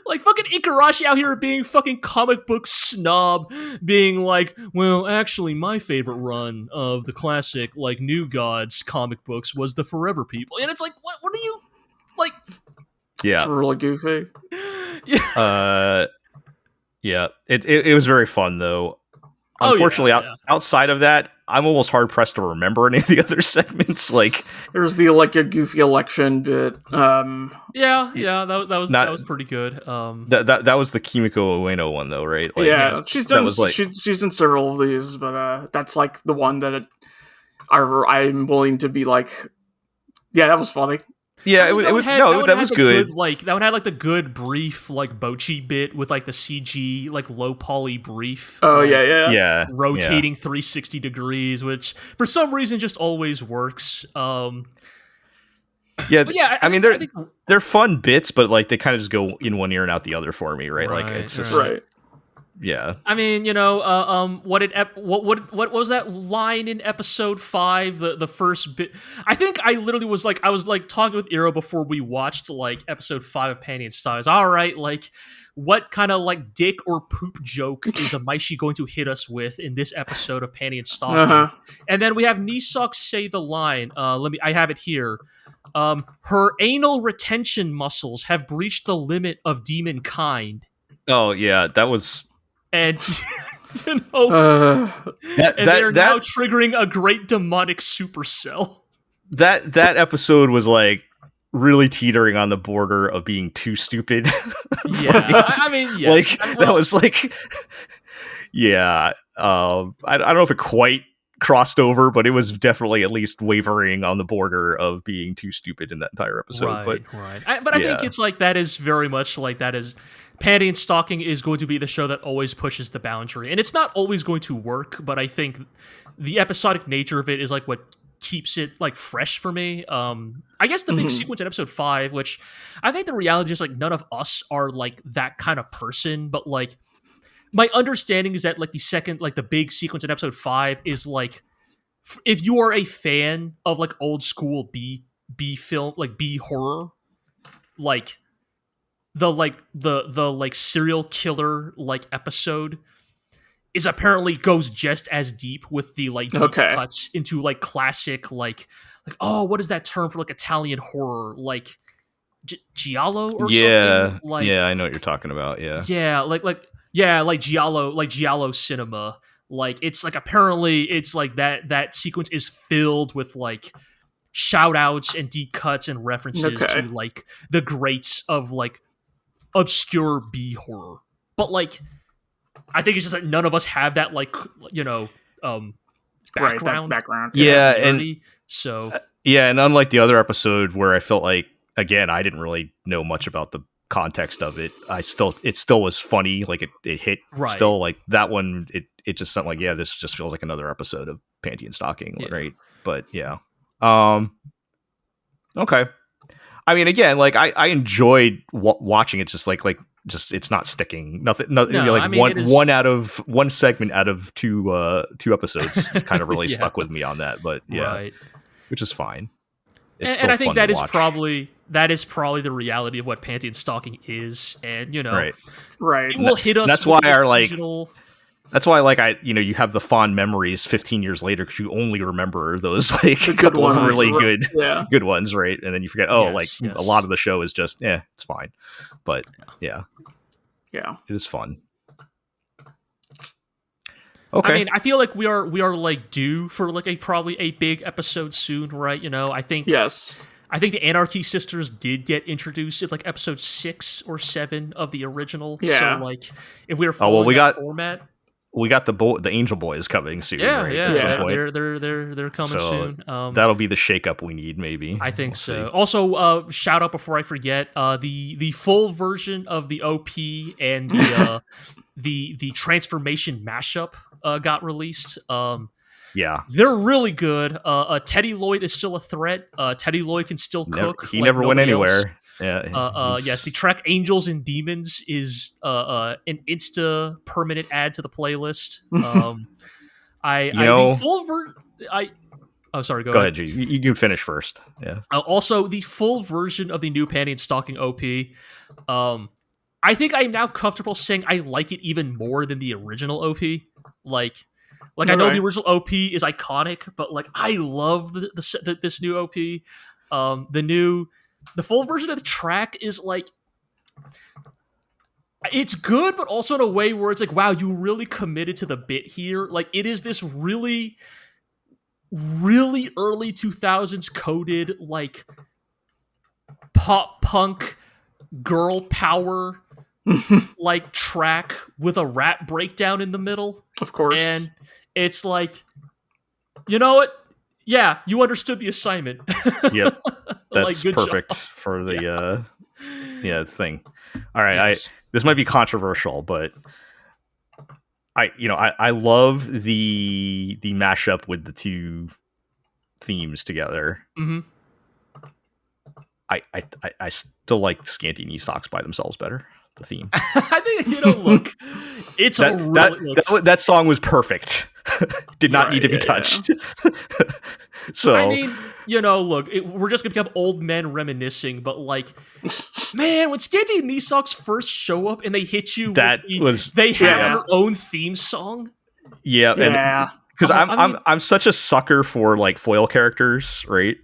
Like fucking Igarashi out here being fucking comic book snob, being like, well, actually, my favorite run of the classic like New Gods comic books was the Forever People, and it's like, what? What are you like? Yeah, it's really goofy. Yeah, it was very fun though. Unfortunately, outside of that, I'm almost hard pressed to remember any of the other segments. Like, there's the like a goofy election bit. That was pretty good. That was the Kimiko Ueno one though, right? Like, she's done. She's done several of these, but that's like the one that I'm willing to be like, yeah, that was funny. Yeah, that was good. That one had like the good brief like Bochi bit with like the CG like low poly brief. Oh like, yeah. Rotating 360 degrees, which for some reason just always works. I mean they're fun bits, but like they kind of just go in one ear and out the other for me, right? Like it's just right. Yeah. I mean, what was that line in episode 5? The first bit. I think I literally was like, I was like talking with Iro before we watched like episode 5 of Panty Stocking. All right, like what kind of like dick or poop joke is a Maishi going to hit us with in this episode of Panty Stocking? Uh-huh. And then we have Knee-Socks say the line. I have it here. Her anal retention muscles have breached the limit of demon kind. Oh yeah, that was. And they're now triggering a great demonic supercell. that episode was like really teetering on the border of being too stupid. Yeah, I mean, yes. Like Well, that was like, yeah. I don't know if it quite crossed over, but it was definitely at least wavering on the border of being too stupid in that entire episode. right, But right. I think yeah. it's like that is very much like that is. Panty and Stocking is going to be the show that always pushes the boundary, and it's not always going to work. But I think the episodic nature of it is like what keeps it like fresh for me. I guess the big sequence in episode 5, which I think the reality is like none of us are like that kind of person, but like my understanding is that like the big sequence in episode 5 is like if you are a fan of like old school B film, like B horror, like the like serial killer like episode is apparently goes just as deep with the like deep cuts into like classic like oh, what is that term for like Italian horror, like giallo or something? Like, yeah, I know what you're talking about. Yeah, like giallo cinema. Like it's like apparently it's like that sequence is filled with like shout outs and deep cuts and references to like the greats of like obscure B horror. But like I think it's just that none of us have that like background. Yeah, nerdy, and so yeah, and unlike the other episode where I felt like again I didn't really know much about the context of it, it still was funny, like it hit still, like that one it just sounded like, yeah, this just feels like another episode of Panty and Stocking, right? But yeah. Okay. I mean, again, like I enjoyed watching it. Just like just it's not sticking. Nothing. No, like I mean, one segment out of two episodes kind of really stuck with me on that. But yeah, which is fine. It's and I think that is watch. probably the reality of what Panty and Stocking is, and right. It will hit us. That's why our like. Original... That's why, like, you have the fond memories 15 years later because you only remember those like a couple of really good ones, right? And then you forget, a lot of the show is just, it's fine. But yeah, it is fun. Okay. I mean, I feel like we are like due for like probably a big episode soon, right? I think I think the Anarchy Sisters did get introduced in like episode 6 or 7 of the original. So like, if we were following that format. We got the Angel Boys coming soon. Right? They're coming soon. That'll be the shakeup we need, maybe. I think so. Also, shout out before I forget, the full version of the OP and the transformation mashup got released. They're really good. Teddy Lloyd is still a threat. Teddy Lloyd can still cook. He never went anywhere. Else. Yes, the track Angels and Demons is an insta permanent add to the playlist. The full sorry, go ahead. G. You can finish first. Yeah. Also, the full version of the new Panty and Stocking OP. I think I'm now comfortable saying I like it even more than the original OP. Like I know the original OP is iconic, but like I love this new OP. The full version of the track is like, it's good, but also in a way where it's like, wow, you really committed to the bit here. Like, it is this really, really early 2000s coded, like, pop punk girl power, like, track with a rap breakdown in the middle. Of course. And it's like, you know what? Yeah, you understood the assignment. Yep. That's like, perfect job. For the thing. All right, this might be controversial, but I love the mashup with the two themes together. Mm-hmm. I still like Scanty Knee Socks by themselves better. The theme. I think look, it's that song was perfect. Did not need to be touched. So I mean, look, we're just gonna become old men reminiscing, but like, man, when Scanty Knee Socks first show up and they hit you, they have their own theme song. Yeah, because I'm such a sucker for like foil characters, right?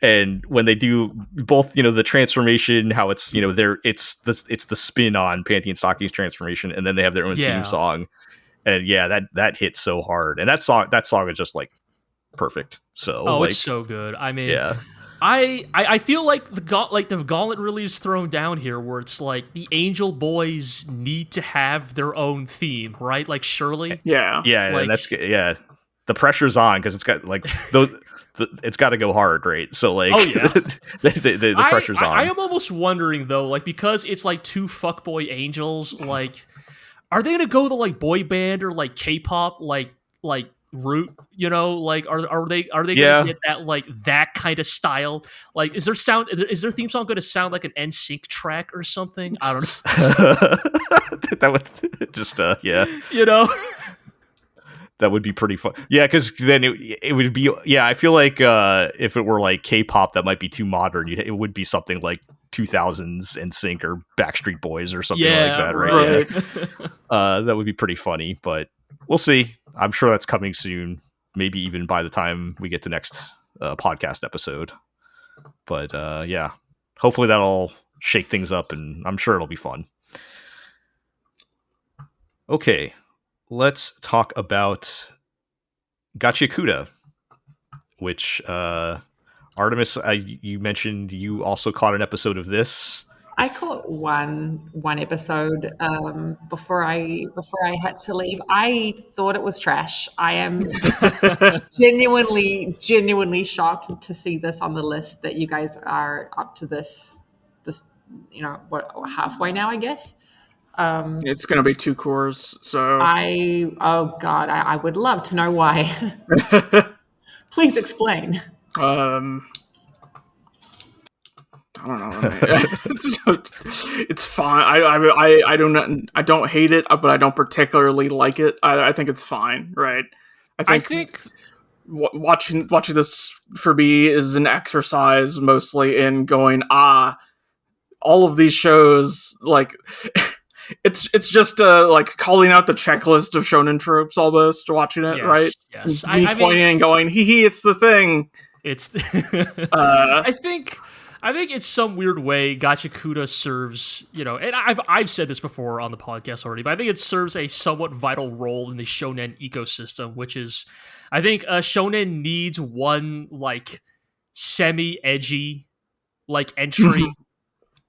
And when they do both, the transformation, how it's, it's the spin on Panty and Stocking's transformation, and then they have their own theme song, and that hits so hard. And that song is just like perfect. So Oh, like, it's so good. I mean, yeah, I feel like the gauntlet really is thrown down here, where it's like the Angel Boys need to have their own theme, right? Like Shirley, Yeah. yeah, and like that's the pressure's on because it's got like those. It's got to go hard, right? So like, oh yeah. the pressure's on. I am almost wondering though, like because it's like two fuckboy angels, like are they gonna go the like boy band or like K-pop like route? You know, like are they gonna Yeah. get that like that kind of style? Like is their theme song gonna sound like an NSYNC track or something? I don't That would just yeah. know. You know. That would be pretty fun. Yeah, because then it would be. Yeah, I feel like if it were like K-pop, that might be too modern. It would be something like 2000s NSYNC or Backstreet Boys or something like that, right? Yeah. That would be pretty funny, but we'll see. I'm sure that's coming soon. Maybe even by the time we get to next podcast episode. But yeah, hopefully that'll shake things up, and I'm sure it'll be fun. Okay. Let's talk about Gachiakuta, which Artemis, you mentioned you also caught an episode of this. I caught one episode before I had to leave. I thought it was trash. I am genuinely shocked to see this on the list that you guys are up to this what, halfway now, I guess. It's going to be 2 cores, so oh god, I would love to know why. Please explain. I don't know. It's fine. I don't hate it, but I don't particularly like it. I think it's fine, right? I think watching this for me is an exercise mostly in going, all of these shows, like it's just like calling out the checklist of shonen tropes almost, watching it, right? Yes. Me pointing and going, hee, it's the thing. It's I think it's some weird way Gachiakuta serves, and I've said this before on the podcast already, but I think it serves a somewhat vital role in the shonen ecosystem, which is, I think shonen needs one like semi-edgy like entry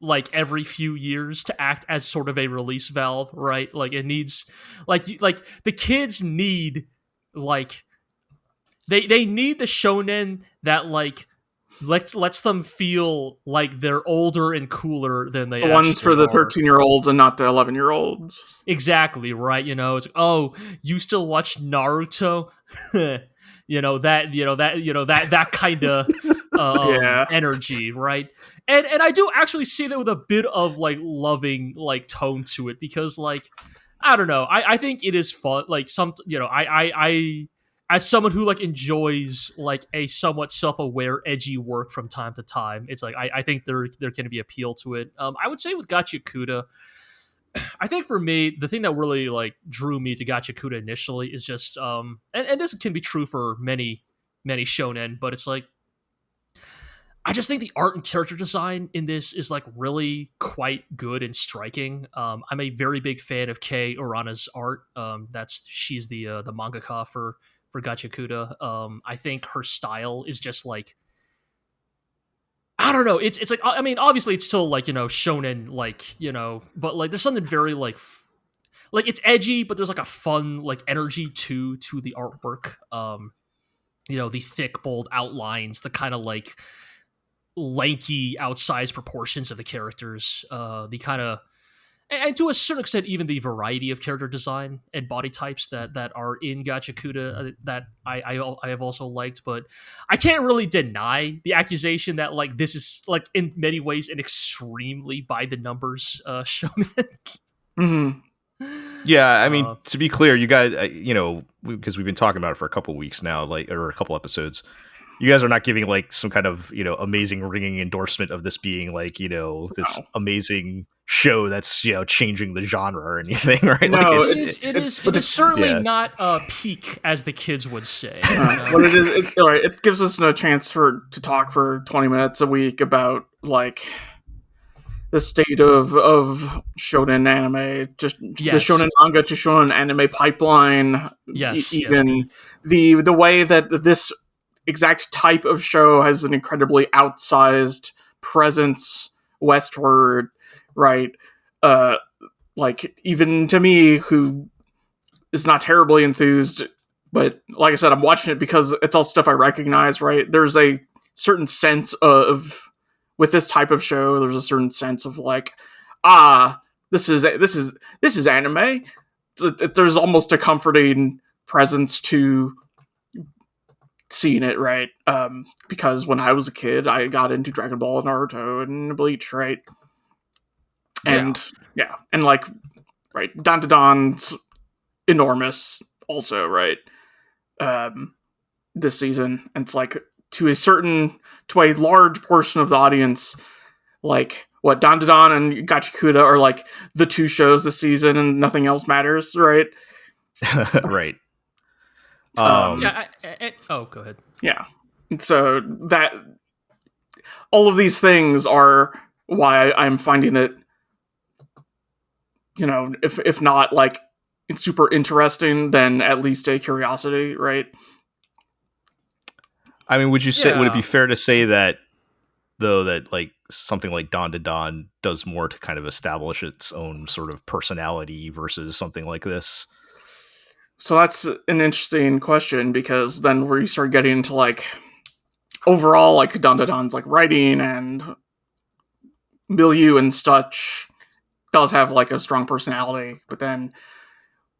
like every few years to act as sort of a release valve, right? Like it needs like the kids need like they need the shonen that like lets them feel like they're older and cooler than they the ones for the are. 13-year-olds and not the 11-year-olds. Exactly, right? It's like, oh, you still watch Naruto? that kind of energy, right? And I do actually see that with a bit of like loving like tone to it, because like I don't know, I think it is fun. Like I as someone who like enjoys like a somewhat self-aware edgy work from time to time, it's like I think there can be appeal to it. I would say with Gachiakuta, I think for me, the thing that really like drew me to Gachiakuta initially is just and this can be true for many shonen, but it's like I just think the art and character design in this is like really quite good and striking. I'm a very big fan of Kei Urana's art. She's the mangaka for Gachiakuta. I think her style is just like, I don't know. It's like, I mean, obviously it's still like, shonen, like, but like there's something very like it's edgy, but there's like a fun like energy to the artwork. The thick, bold outlines, the kind of like lanky, outsized proportions of the characters, the kind of, and to a certain extent, even the variety of character design and body types that are in Gachiakuta that I have also liked. But I can't really deny the accusation that like this is like in many ways an extremely by the numbers shonen. Mm-hmm. Yeah, I mean, to be clear, you guys, because we've been talking about it for a couple weeks now, like, or a couple episodes. You guys are not giving like some kind of amazing ringing endorsement of this being like this amazing show that's changing the genre or anything, right? No, like it is certainly not peak, as the kids would say. But it is. It gives us no chance to talk for 20 minutes a week about like the state of shonen anime, just the shonen manga to shonen anime pipeline. Yes, even the way that this exact type of show has an incredibly outsized presence westward, right? Like, even to me, who is not terribly enthused, but like I said, I'm watching it because it's all stuff I recognize, right? There's a certain sense of, with this type of show, there's a certain sense of like, this is anime. There's almost a comforting presence to seeing it, right? Because when I was a kid, I got into Dragon Ball and Naruto and Bleach, right? And and like, right, Don to Don's enormous also, right? This season, and it's like, to a large portion of the audience, like, what, Don to Don and Gachiakuta are like the two shows this season, and nothing else matters, right? Right. Oh, go ahead. Yeah. And so that, all of these things are why I'm finding it, you know, if not like it's super interesting, then at least a curiosity, right? I mean, would it be fair to say that, though, that like something like Don to Don does more to kind of establish its own sort of personality versus something like this? So that's an interesting question, because then we start getting into like, overall, like, Don to Don's like writing and milieu and such does have like a strong personality, but then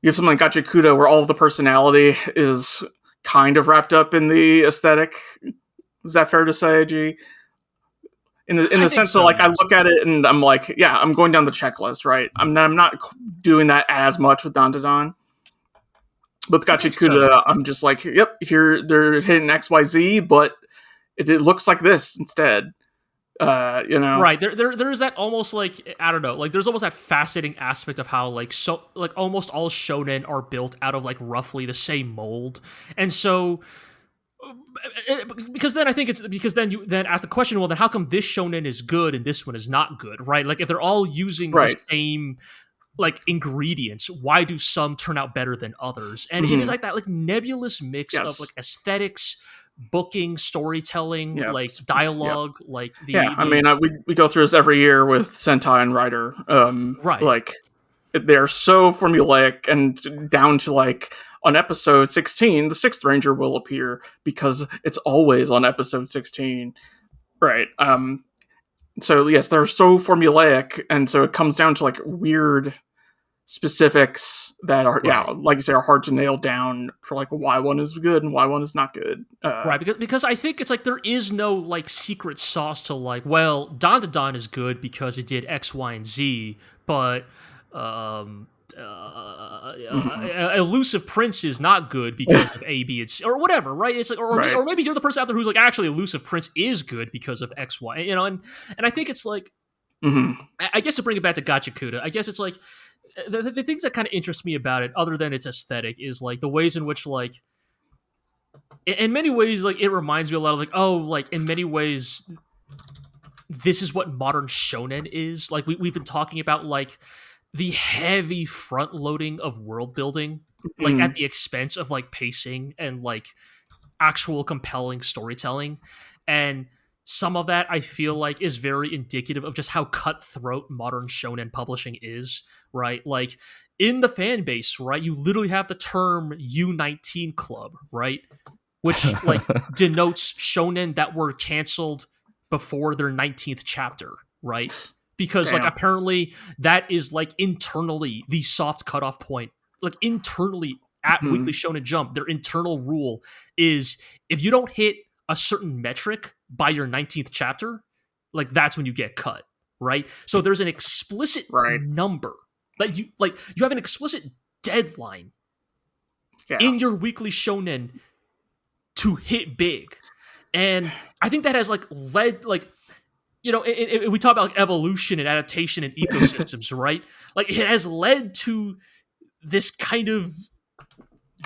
you have something like Gachiakuta where all of the personality is kind of wrapped up in the aesthetic. Is that fair to say, G? In the sense that, like, I look at it and I'm like, yeah, I'm going down the checklist, right? I'm not doing that as much with Don to Don. But with Gachiakuta, I'm just like, yep, here they're hitting XYZ, but it looks like this instead. You know, right? There's that almost like, I don't know, like there's almost that fascinating aspect of how like almost all shonen are built out of like roughly the same mold, and so because then I think you then ask the question, well, then how come this shonen is good and this one is not good, right? Like if they're all using the same like ingredients, why do some turn out better than others? And it is like that like nebulous mix of like aesthetics, booking, storytelling, like dialogue, like I mean, we go through this every year with Sentai and Rider. Right. Like, they're so formulaic, and down to like, on episode 16, the Sixth Ranger will appear because it's always on episode 16, right? So yes, they're so formulaic, and so it comes down to like weird specifics that are like you say, are hard to nail down for like why one is good and why one is not good, right? Because I think it's like there is no like secret sauce to like, well, Don to Don is good because it did X, Y, and Z, but Elusive Prince is not good because of A, B, and C, or whatever, right? It's like, or maybe you're the person out there who's like, actually, Elusive Prince is good because of X, Y, you know, and I think it's like, I guess to bring it back to Gachiakuta, I guess it's like, the things that kind of interest me about it, other than its aesthetic, is like the ways in which, like, in many ways, like it reminds me a lot of like, oh, like in many ways, this is what modern shonen is. Like we've been talking about like the heavy front loading of world building, like at the expense of like pacing and like actual compelling storytelling, and some of that I feel like is very indicative of just how cutthroat modern shonen publishing is, right? Like in the fan base, right, you literally have the term U19 club, right? Which like denotes shonen that were canceled before their 19th chapter, right? Because like apparently that is like internally the soft cutoff point. Like internally at Weekly Shonen Jump, their internal rule is if you don't hit a certain metric by your 19th chapter, like that's when you get cut, right? So there's an explicit number that you have an explicit deadline in your Weekly Shonen to hit big. And I think that has like led, like, you know, we talk about like evolution and adaptation and ecosystems, right? Like it has led to this kind of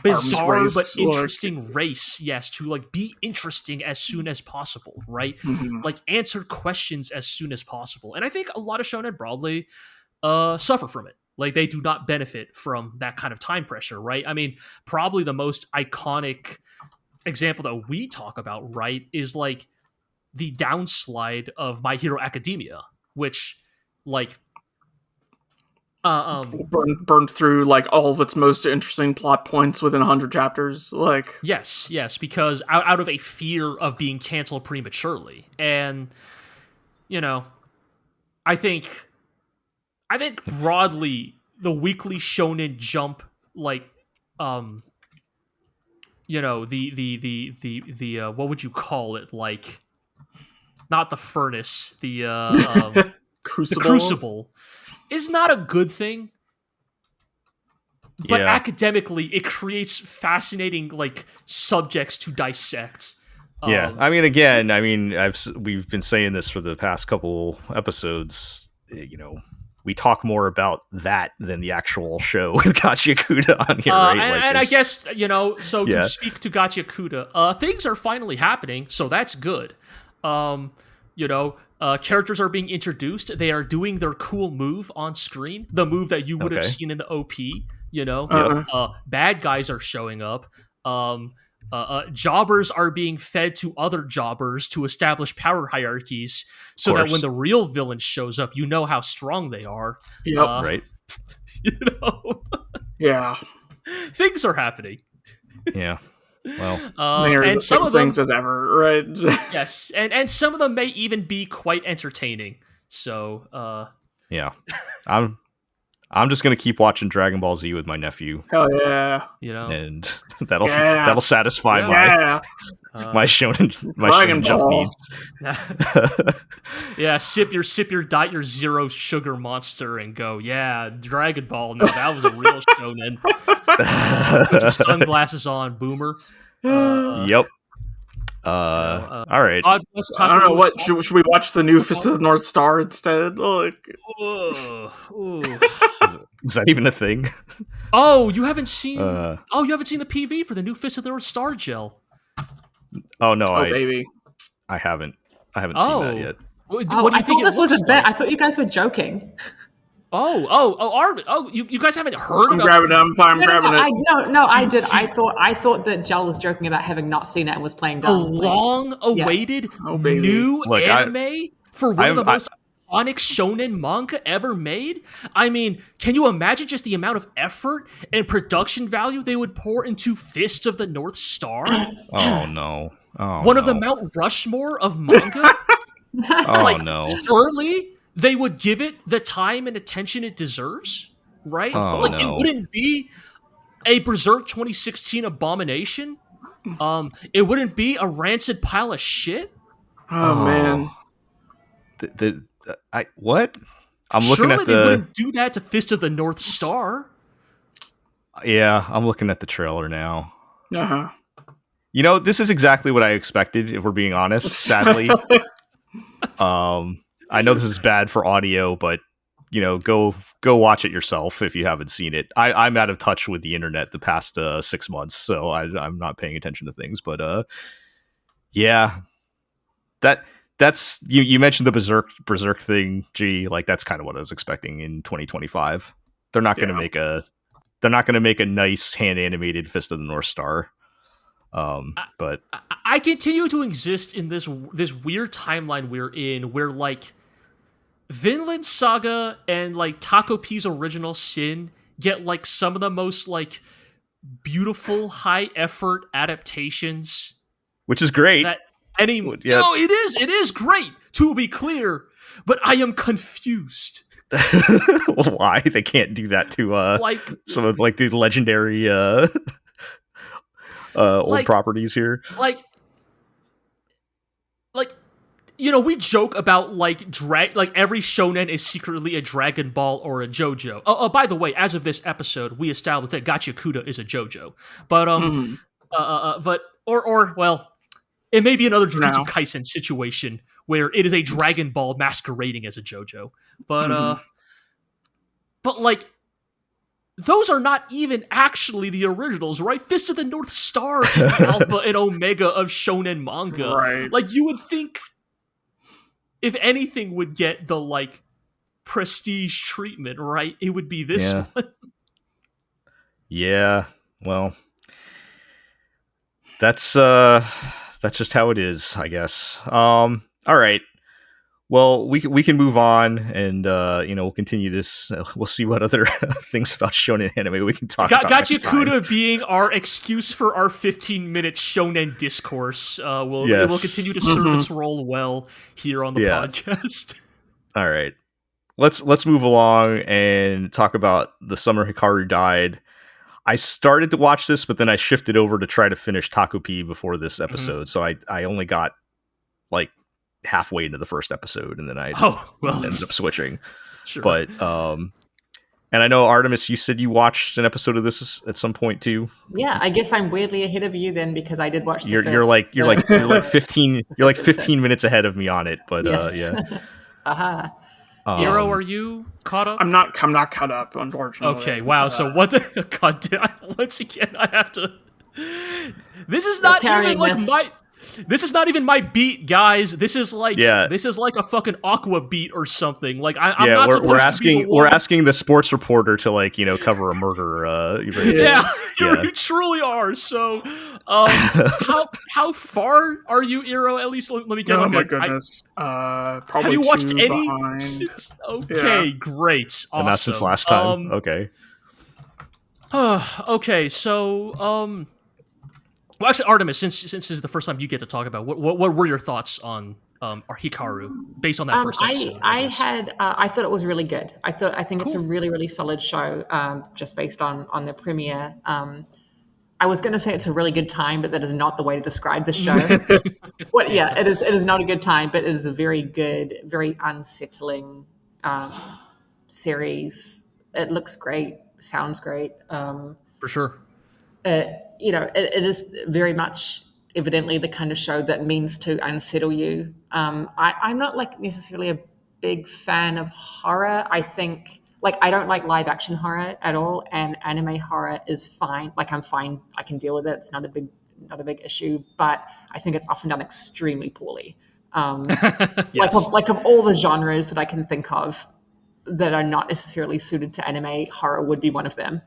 bizarre but interesting race, yes, to like be interesting as soon as possible, right? Like answer questions as soon as possible. And I think a lot of shonen broadly suffer from it. Like they do not benefit from that kind of time pressure, right? I mean, probably the most iconic example that we talk about, right, is like the downslide of My Hero Academia, which like burned through like all of its most interesting plot points within 100 chapters. Like, yes, because out of a fear of being canceled prematurely. And you know, I think broadly the Weekly Shonen Jump, like you know, the what would you call it, like, not the furnace, the Crucible. Crucible is not a good thing, but Yeah. academically it creates fascinating like subjects to dissect. Yeah, I mean, again, we've been saying this for the past couple episodes. You know, we talk more about that than the actual show with Gachiakuta on here, right? And I guess, you know, so Yeah. to speak to Gachiakuta, things are finally happening, so that's good. You know, characters are being introduced. They are doing their cool move on screen, the move that you would have Okay. seen in the OP. You know, Uh-huh. bad guys are showing up. Jobbers are being fed to other jobbers to establish power hierarchies, so that when the real villain shows up, you know how strong they are. Yep. Right. You know, Yeah. things are happening. Yeah. Well, And some of them, things as ever, right? yes, and some of them may even be quite entertaining. So, yeah. I'm just gonna keep watching Dragon Ball Z with my nephew, Hell yeah. you know, and that'll Yeah. satisfy Yeah. my shonen Dragon jump Ball. needs. yeah, sip your diet your zero sugar monster and go, yeah, Dragon Ball. No, that was a real shonen. Put your sunglasses on, boomer. Yep. All right. God bless I don't know, what Takopi. should we watch the new Fist of the North Star instead? Like, Ooh. Is that even a thing? Oh, you haven't seen? Uh, you haven't seen the PV for the new Fist of the North Star gel. Oh no, baby. I haven't seen that yet. What do Oh, you I think thought it this was looks a bit. like? I thought you guys were joking. You guys haven't heard I'm about grabbing it. I'm grabbing it. I thought that Jel was joking about having not seen it and was playing the dumb. long-awaited baby. new Look, anime for one of the most iconic shonen manga ever made? I mean, can you imagine just the amount of effort and production value they would pour into Fist of the North Star? Oh no. Oh, One of the Mount Rushmore of manga? Oh no. Surely they would give it the time and attention it deserves, right? Oh, Like, no. it wouldn't be a Berserk 2016 abomination. It wouldn't be a rancid pile of shit. Oh, man. What? I'm looking Surely at they wouldn't do that to Fist of the North Star. Yeah, I'm looking at the trailer now. Uh-huh. You know, this is exactly what I expected, if we're being honest, sadly. I know this is bad for audio, but you know, go watch it yourself if you haven't seen it. I'm out of touch with the internet the past 6 months, so I'm not paying attention to things. But yeah, that's you mentioned the Berserk thing. Gee, like that's kind of what I was expecting in 2025. They're not going to make a nice hand animated Fist of the North Star. But I continue to exist in this weird timeline we're in, where like Vinland Saga and like Takopi's Original Sin get like some of the most like beautiful high effort adaptations, which is great. No, it is great, to be clear, but I am confused. Why they can't do that to like some of like the legendary old properties here? Like you know, we joke about like every shonen is secretly a Dragon Ball or a JoJo. Oh, by the way, as of this episode, we established that Gachiakuta is a JoJo. But well, it may be another Jujutsu Kaisen situation where it is a Dragon Ball masquerading as a JoJo. But like, those are not even actually the originals, right? Fist of the North Star is the alpha and omega of shonen manga. Right. Like, you would think, if anything would get the, like, prestige treatment, right, it would be this one. Yeah, well, that's just how it is, I guess. All right. Well, we can move on, and we'll continue this. We'll see what other things about shonen anime we can talk about next time. Gachiakuta being our excuse for our 15-minute shonen discourse. It will continue to serve its role well here on the podcast. All right, let's move along and talk about the summer Hikaru died. I started to watch this, but then I shifted over to try to finish Takopi before this episode, so I only got like halfway into the first episode, and then I ended up switching. Sure. But and I know, Artemis, you said you watched an episode of this at some point too. Yeah, I guess I'm weirdly ahead of you then, because I did watch the You're like 15 minutes ahead of me on it. But yes. Aha. Hiro, are you caught up? I'm not caught up, unfortunately. Okay, wow. So what the God damn, once again I have to. This is not even like my. This is not even my beat, guys. This is like a fucking Aqua beat or something. Like I'm not supposed to be the one. We're asking the sports reporter to cover a murder. You truly are. So, how far are you, Iro? At least let me get. Oh my goodness. Probably have you watched any? Behind. Great, awesome. And not since last time. Okay. Okay, so well, actually, Artemis, since this is the first time you get to talk about, what were your thoughts on Hikaru based on that first episode? I thought it was really good. I think it's a Cool. really, really solid show, just based on the premiere. I was going to say it's a really good time, but that is not the way to describe the show. It is not a good time, but it is a very good, very unsettling series. It looks great, sounds great. For sure. It is very much evidently the kind of show that means to unsettle you. I'm not necessarily a big fan of horror. I think I don't like live action horror at all, and anime horror is fine. I'm fine. I can deal with it. It's not a big issue, but I think it's often done extremely poorly. Yes. Of all the genres that I can think of that are not necessarily suited to anime, horror would be one of them.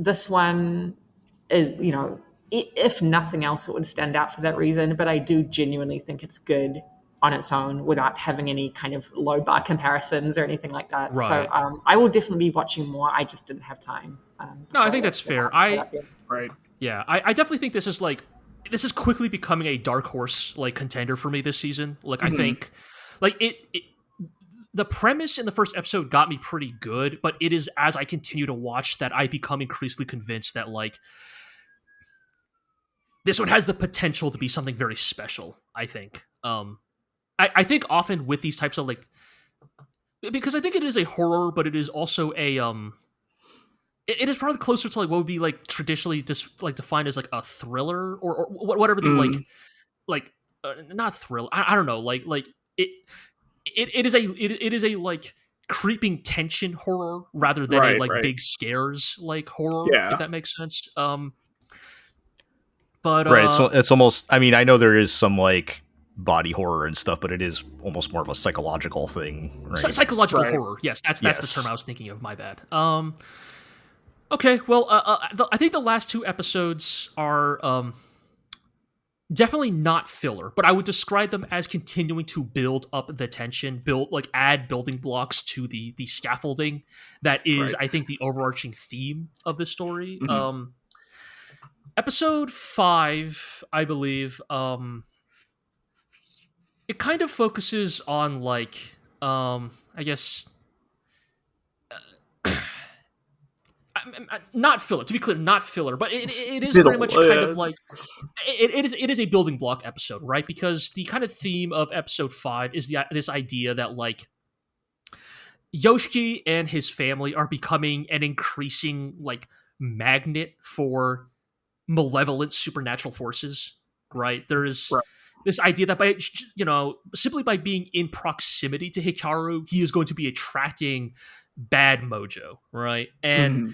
This one is, if nothing else, it would stand out for that reason. But I do genuinely think it's good on its own without having any kind of low bar comparisons or anything like that. Right. So I will definitely be watching more. I just didn't have time. No, I think that's fair. Right. Yeah, I definitely think this is quickly becoming a dark horse contender for me this season. I think the premise in the first episode got me pretty good, but it is as I continue to watch that I become increasingly convinced that this one has the potential to be something very special. I think. I think often with these types of because I think it is a horror, but it is also a It is probably closer to what would be traditionally defined as a thriller or whatever the not thriller. I don't know. It is a creeping tension horror rather than big scares horror. Yeah. If that makes sense. But right, it's almost. I mean, I know there is some body horror and stuff, but it is almost more of a psychological thing. Right? Psychological horror. Yes, that's the term I was thinking of. My bad. Okay, well, I think the last two episodes are definitely not filler, but I would describe them as continuing to build up the tension, add building blocks to the scaffolding that is, I think, the overarching theme of the story. Mm-hmm. Episode 5, I believe, it kind of focuses on I guess. Not filler, to be clear, not filler, but it is very much kind of it is a building block episode, right? Because the kind of theme of episode 5 is this idea that Yoshiki and his family are becoming an increasing magnet for malevolent supernatural forces, right? There is this idea that by simply by being in proximity to Hikaru, he is going to be attracting bad mojo, right? And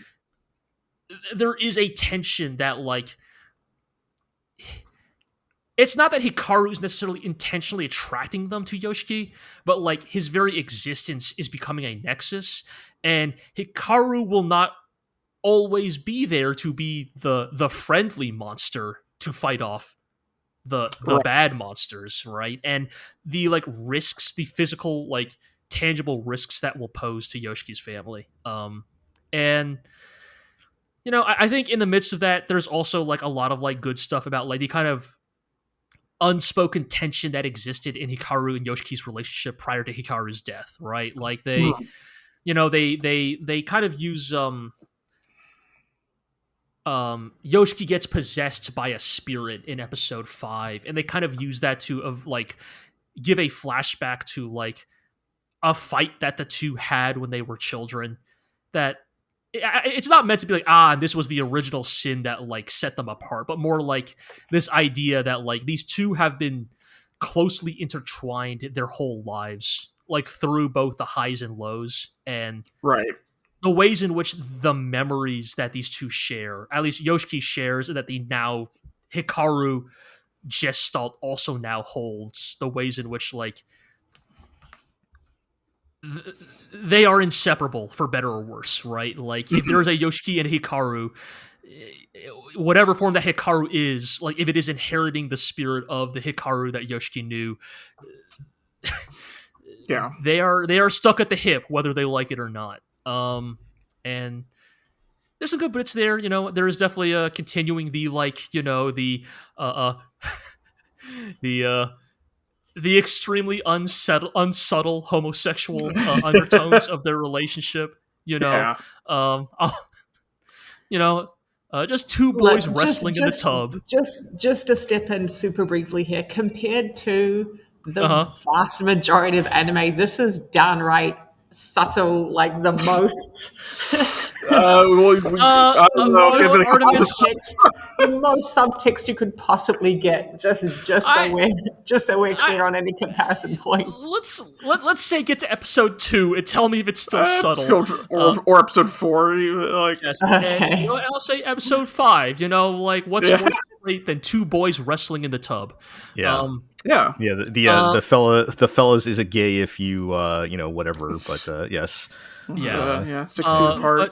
there is a tension that it's not that Hikaru is necessarily intentionally attracting them to Yoshiki, but his very existence is becoming a nexus, and Hikaru will not always be there to be the friendly monster to fight off the Right. bad monsters, right? And the like risks, the physical, like tangible risks that will pose to Yoshiki's family. And you know, I think in the midst of that, there's also like a lot of like good stuff about like the kind of unspoken tension that existed in Hikaru and Yoshiki's relationship prior to Hikaru's death, right? Like they, you know, they kind of use Yoshiki gets possessed by a spirit in episode 5, and they kind of use that to like give a flashback to like a fight that the two had when they were children. That it's not meant to be like, this was the original sin that like set them apart, but more like this idea that like these two have been closely intertwined their whole lives, like through both the highs and lows, and Right. the ways in which the memories that these two share, at least Yoshiki shares, and that the now Hikaru gestalt also now holds, the ways in which like they are inseparable, for better or worse, right? Like if there's a Yoshiki and Hikaru, whatever form that Hikaru is, like if it is inheriting the spirit of the Hikaru that Yoshiki knew, Yeah. they are stuck at the hip, whether they like it or not. And there's some good bits there. You know, there is definitely continuing the like, you know, the the extremely unsubtle homosexual undertones of their relationship. You know, Yeah. you know, just two boys Look, wrestling in the tub. Just to step in super briefly here, compared to the Uh-huh. vast majority of anime, this is downright subtle, like the most. I don't know. most Give it a couple Artemis- The most subtext you could possibly get, just so we're clear on any comparison point. Let's say get to episode 2 and tell me if it's still subtle. Or episode 4. Like, Yes, Okay. and, you know, I'll say episode 5. You know, like what's more great than two boys wrestling in the tub? Yeah. yeah. The fellas is a gay if you whatever, but yes. Yeah. 6 feet apart.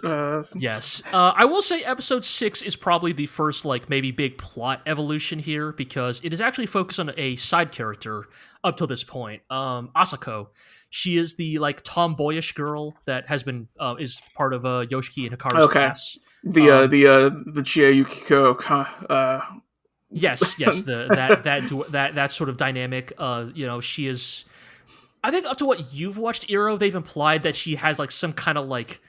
Yes. I will say episode 6 is probably the first, like, maybe big plot evolution here, because it is actually focused on a side character up till this point. Asako. She is the, like, tomboyish girl that has been, is part of Yoshiki and Hikaru's class. The Gachiakuta. Yes, that sort of dynamic. You know, she is. I think up to what you've watched, Iro, they've implied that she has like some kind of like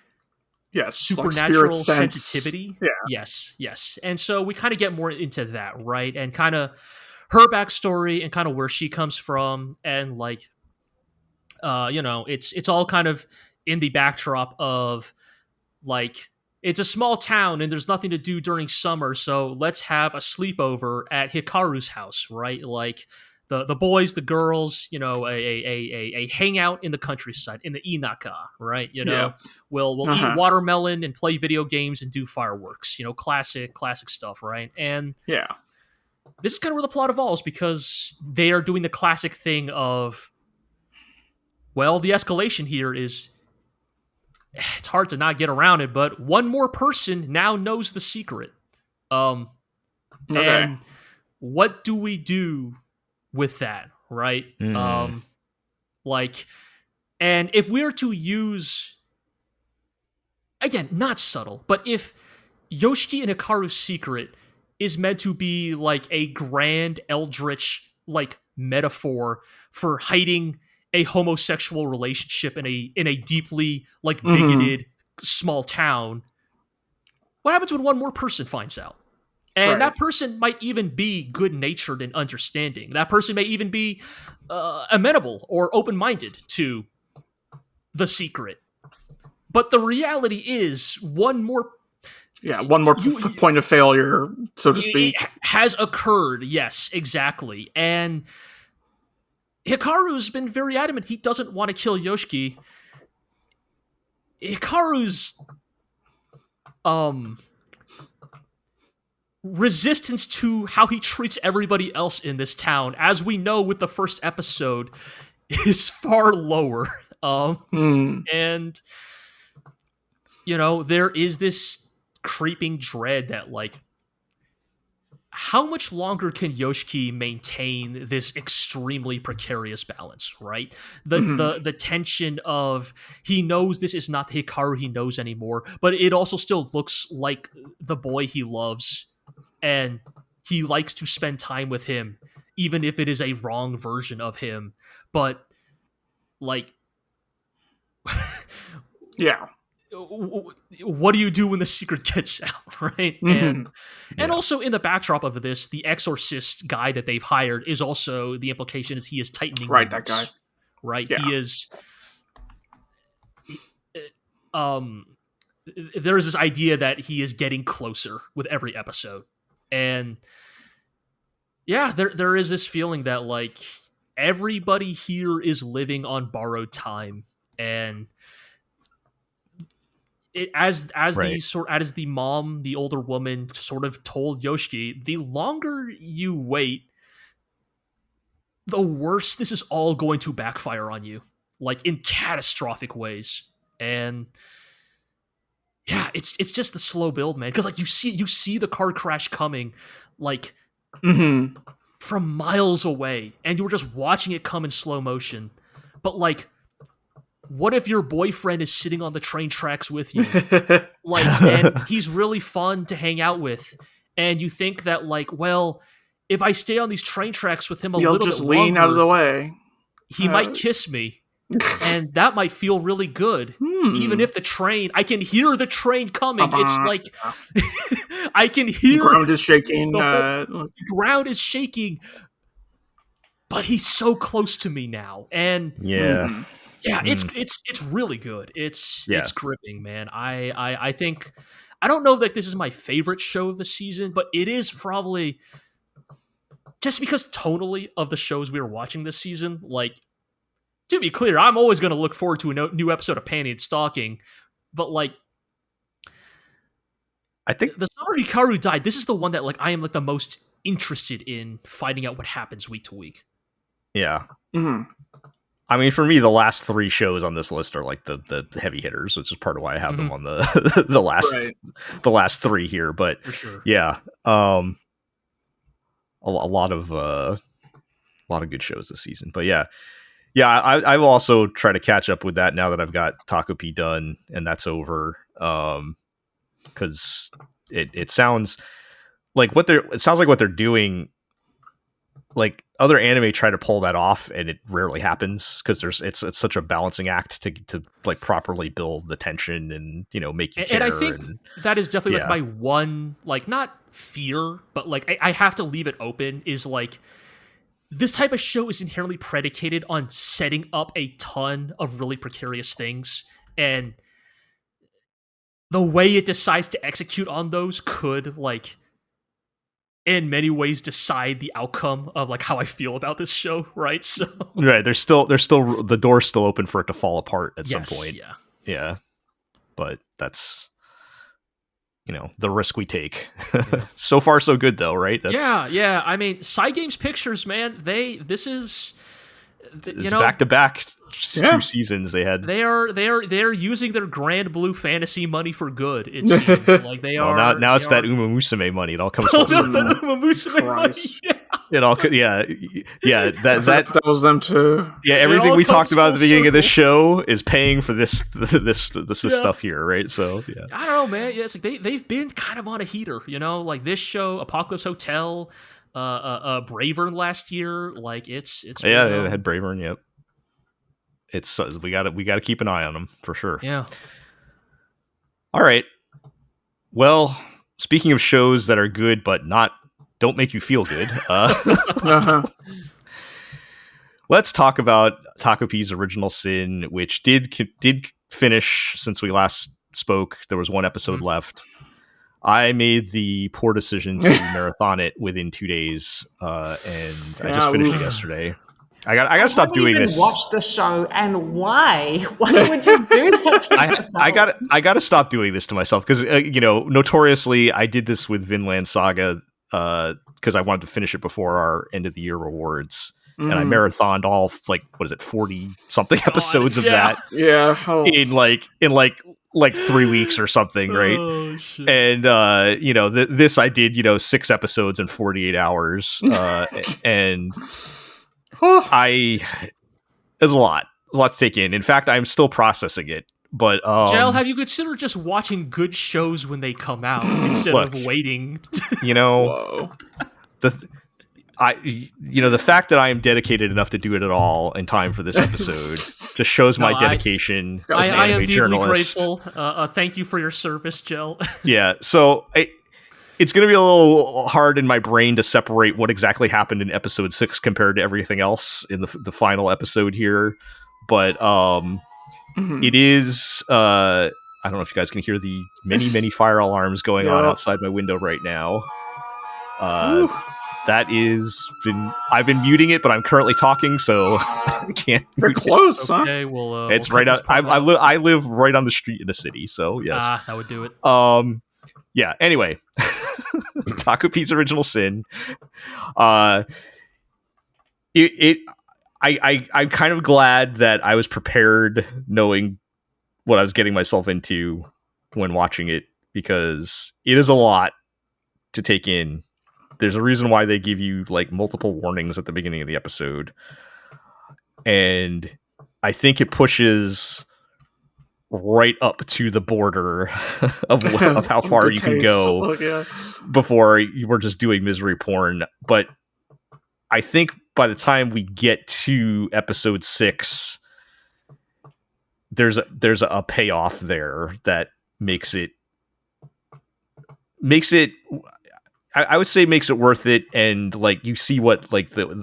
supernatural like spirit sense. sensitivity. Yeah. Yes. And so we kind of get more into that, right? And kind of her backstory and kind of where she comes from, and like, you know, it's all kind of in the backdrop of like, it's a small town and there's nothing to do during summer, so let's have a sleepover at Hikaru's house, right? Like the boys, the girls, you know, a hangout in the countryside, in the Inaka, right? You know, we'll eat watermelon and play video games and do fireworks, you know, classic stuff, right? And this is kind of where the plot evolves, because they are doing the classic thing of, well, the escalation here is, it's hard to not get around it, but one more person now knows the secret. And what do we do with that, right? Like, and if we were to use, again, not subtle, but if Yoshiki and Hikaru's secret is meant to be like a grand eldritch like metaphor for hiding a homosexual relationship in a deeply like bigoted small town, what happens when one more person finds out? And that person might even be good-natured and understanding. That person may even be amenable or open-minded to the secret. But the reality is, one more point of failure, so to speak, has occurred. Yes, exactly. And Hikaru's been very adamant he doesn't want to kill Yoshiki. Hikaru's resistance to how he treats everybody else in this town, as we know with the first episode, is far lower. And, you know, there is this creeping dread that like, how much longer can Yoshiki maintain this extremely precarious balance, right? The tension of he knows this is not the Hikaru he knows anymore, but it also still looks like the boy he loves, and he likes to spend time with him, even if it is a wrong version of him. But like, Yeah. what do you do when the secret gets out, right? And also in the backdrop of this, the exorcist guy that they've hired is also, the implication is he is tightening Right, the that guy. right? Yeah. He is there is this idea that he is getting closer with every episode. And yeah, there is this feeling that like everybody here is living on borrowed time, and as the mom, the older woman, sort of told Yoshiki, the longer you wait, the worse this is all going to backfire on you, like in catastrophic ways. And yeah, it's just the slow build, man. Because like you see the car crash coming, like from miles away, and you were just watching it come in slow motion. But like, what if your boyfriend is sitting on the train tracks with you? Like, and he's really fun to hang out with. And you think that, like, well, if I stay on these train tracks with him a little bit longer, lean out of the way. He might kiss me. And that might feel really good. Even if the train, I can hear the train coming. It's like, I can hear the ground is shaking. The ground is shaking. But he's so close to me now. And yeah, it's really good. It's gripping, man. I think, I don't know that this is my favorite show of the season, but it is probably, just because tonally of the shows we were watching this season, like, to be clear, I'm always going to look forward to a new episode of Panty Stocking, but like, I think the summer Hikaru died, this is the one that like I am like the most interested in finding out what happens week to week. Yeah. I mean, for me, the last 3 shows on this list are like the heavy hitters, which is part of why I have them on the last 3 here. But for sure. Yeah, a lot of good shows this season. But yeah, I will also try to catch up with that now that I've got Takopi done and that's over. Because it sounds like what they're doing. Like other anime try to pull that off, and it rarely happens because it's such a balancing act to like properly build the tension and make you care. And I think that is definitely like my one, like, not fear, but like I have to leave it open, is like this type of show is inherently predicated on setting up a ton of really precarious things, and the way it decides to execute on those could, like, in many ways decide the outcome of like how I feel about this show, right? So right, there's still the door's still open for it to fall apart at some point. Yeah. But that's the risk we take. So far so good though, right? Yeah. I mean, Cygames Pictures, man, this is back to back 2 seasons they had. They're using their Grand Blue Fantasy money for good. It seems like they are. Now it's that Uma Musume money. It all comes full circle. That Uma Musume money. It all, that was them too. Yeah, everything we talked about at the beginning of this show is paying for this stuff here, right? So yeah, I don't know, man. Yeah, it's like they've been kind of on a heater, like this show, Apocalypse Hotel, Bravern last year. Like it's they had Bravern. Yep. It's we got to keep an eye on them for sure. Yeah. All right. Well, speaking of shows that are good but don't make you feel good, let's talk about Takopi's Original Sin, which did finish since we last spoke. There was 1 episode left. I made the poor decision to marathon it within 2 days, and I just finished it yesterday. I got to stop doing this. Watch the show, and why? Why would you do that to yourself? I got to stop doing this to myself because notoriously I did this with Vinland Saga because I wanted to finish it before our end of the year rewards, and I marathoned all 40 something episodes of that. Yeah, in like 3 weeks or something, right? Oh shit. And this I did 6 episodes in 48 hours, and there's a lot to take in. In fact, I'm still processing it. But Jel, have you considered just watching good shows when they come out instead of waiting? Whoa. The fact that I am dedicated enough to do it at all in time for this episode just shows my dedication as an I am anime deeply journalist. grateful. Thank you for your service, Jel. Yeah, so it's going to be a little hard in my brain to separate what exactly happened in episode 6 compared to everything else in the final episode here. But it is... I don't know if you guys can hear the many fire alarms going on outside my window right now. That is I've been muting it, but I'm currently talking, so I can't. Very close, huh? Okay, it's right out. I live right on the street in the city, so yes. That would do it. Yeah. Anyway, Takopi's Original Sin. I'm kind of glad that I was prepared, knowing what I was getting myself into when watching it, because it is a lot to take in. There's a reason why they give you like multiple warnings at the beginning of the episode. And I think it pushes right up to the border of how far you can go before you were just doing misery porn. But I think by the time we get to episode 6, there's a payoff there that makes it I would say makes it worth it, and like you see what like the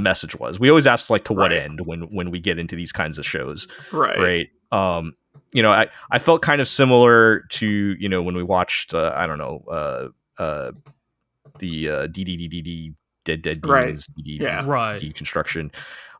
message was. We always ask like to what end when we get into these kinds of shows, right? I felt kind of similar to when we watched the DDDD Dead Demons Deconstruction.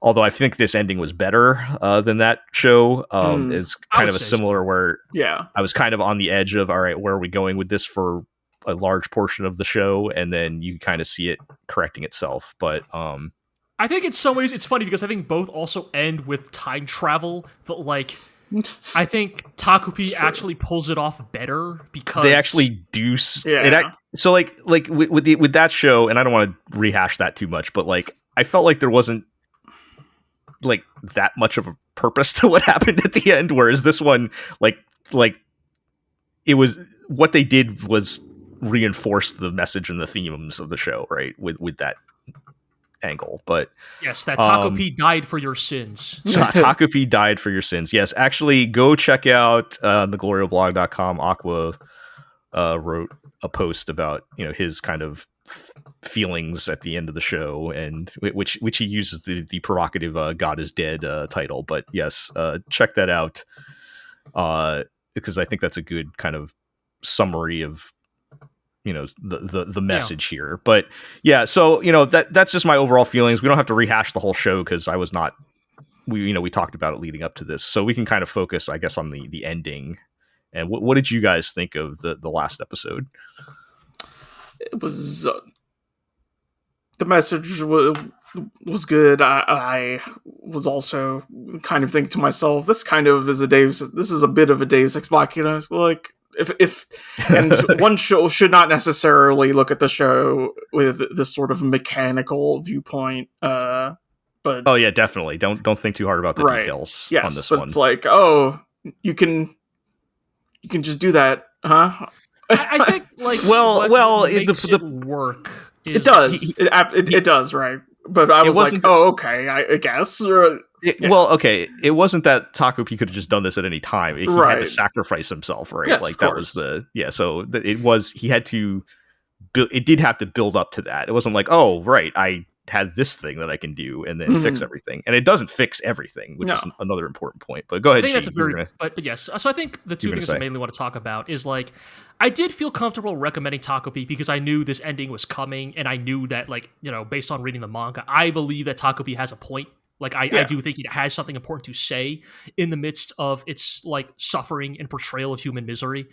Although I think this ending was better than that show. It's kind of a similar where I was kind of on the edge of, all right, where are we going with this for a large portion of the show, and then you kind of see it correcting itself. But I think in some ways it's funny because I think both also end with time travel, but like I think Takopi actually pulls it off better because they actually do. So like with that show, and I don't want to rehash that too much, but like I felt like there wasn't like that much of a purpose to what happened at the end, whereas this one like it was, what they did was reinforce the message and the themes of the show, right? With that angle. But yes, that Takopi died for your sins. So Takopi died for your sins. Yes, actually go check out the glorioblog.com. Aqua wrote a post about his kind of feelings at the end of the show, and which he uses the provocative God is dead title. But yes, check that out, because I think that's a good kind of summary of the message here. But yeah, so that's just my overall feelings. We don't have to rehash the whole show because I was not, we talked about it leading up to this, so we can kind of focus, I guess, on the ending. And what did you guys think of the last episode? It was the message was good. I was also kind of thinking to myself, this is a bit of a Deus Ex Machina. Like, if and one show should not necessarily look at the show with this sort of mechanical viewpoint. But oh yeah, definitely don't think too hard about the details on this one. It's like, you can just do that, huh? I think like it work. It does. It does, right? But I was like, okay, I guess. Well, okay, it wasn't that Takopi could have just done this at any time. He had to sacrifice himself, right? Yes, like that was so it was, he had to it did have to build up to that. It wasn't like, oh, right, I had this thing that I can do and then fix everything. And it doesn't fix everything, which is another important point. But go ahead. I think that's but yes. So I think the two things I mainly want to talk about is like, I did feel comfortable recommending Takopi because I knew this ending was coming, and I knew that, like, based on reading the manga, I believe that Takopi has a point. Like, I do think it has something important to say in the midst of its, like, suffering and portrayal of human misery.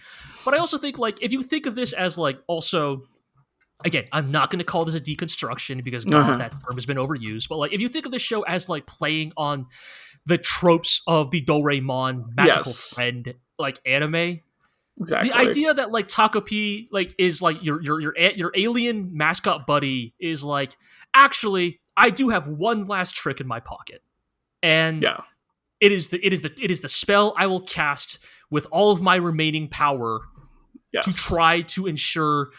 But I also think, like, if you think of this as, like, also, again, I'm not going to call this a deconstruction because, God, that term has been overused. But, like, if you think of the show as, like, playing on the tropes of the Doraemon magical friend like anime. Exactly. The idea that like Takopi like is like your alien mascot buddy is like, actually I do have one last trick in my pocket, and Yeah. it is the spell I will cast with all of my remaining power to Yes. try to ensure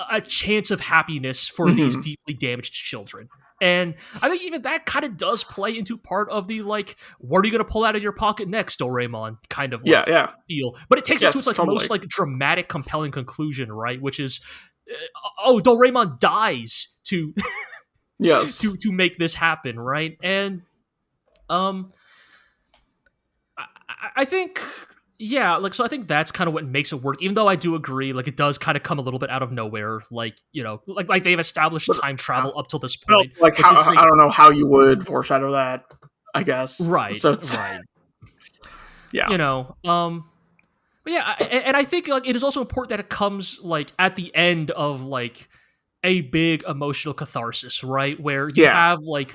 a chance of happiness for these deeply damaged children. And I think even that kind of does play into part of the like, what are you going to pull out of your pocket next, Doraemon kind of like Yeah. feel. But it takes it to its like totally. most like dramatic, compelling conclusion, right? Which is, oh, Doraemon dies to Yes. to make this happen, right? And I, I think, yeah, like, so I think that's kind of what makes it work, even though I do agree, like, it does kind of come a little bit out of nowhere, like, you know, like they've established But, time travel up till this Well, point. like, but how, this is I don't know how you would foreshadow that, I guess. right, So it's, right. yeah. You know, but yeah, and I think, like, it is also important that it comes, like, at the end of, like, a big emotional catharsis, right? Where you Yeah. have, like,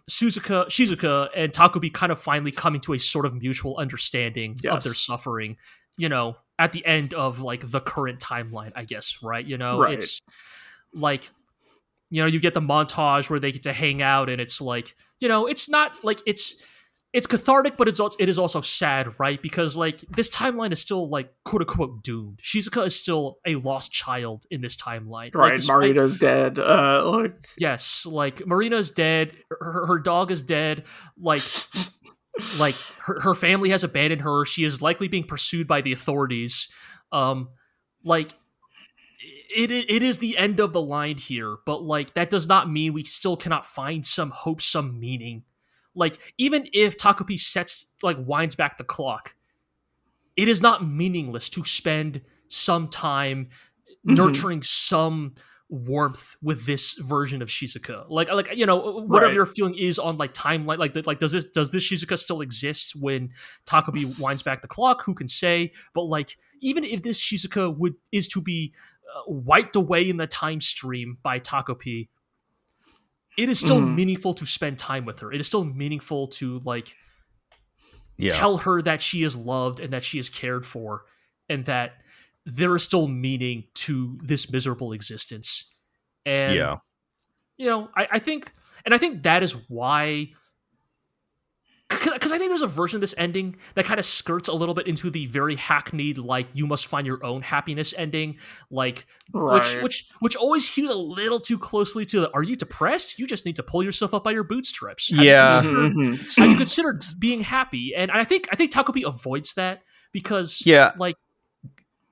Shizuka and Takobi kind of finally coming to a sort of mutual understanding of their Yes. suffering, you know, at the end of like the current timeline, I guess, right? You know, Right. it's like, you know, you get the montage where they get to hang out, and it's like, you know, it's not like it's cathartic, but it is also sad, right? Because like this timeline is still like quote unquote doomed. Shizuka is still a lost child in this timeline, like Right. despite Marita's dead. Like, yes, like Marina's dead, her dog is dead, like her family has abandoned her. She is likely being pursued by the authorities. Like it is the end of the line here, but like that does not mean we still cannot find some hope, some meaning. Like even if Takopi winds back the clock, it is not meaningless to spend some time nurturing some warmth with this version of Shizuka. Like you know, whatever Right. your feeling is on like timeline, like does this Shizuka still exist when Takobi winds back the clock? Who can say? But like even if this Shizuka is to be wiped away in the time stream by Takopi, it is still meaningful to spend time with her. It is still meaningful to like tell her that she is loved and that she is cared for, and that there is still meaning to this miserable existence. And you know, I think that is why, because I think there's a version of this ending that kind of skirts a little bit into the very hackneyed, like, you must find your own happiness ending, like Right. which always hews a little too closely to the, are you depressed? You just need to pull yourself up by your bootstraps. Yeah. Have you considered being happy? And I think Takopi avoids that because like,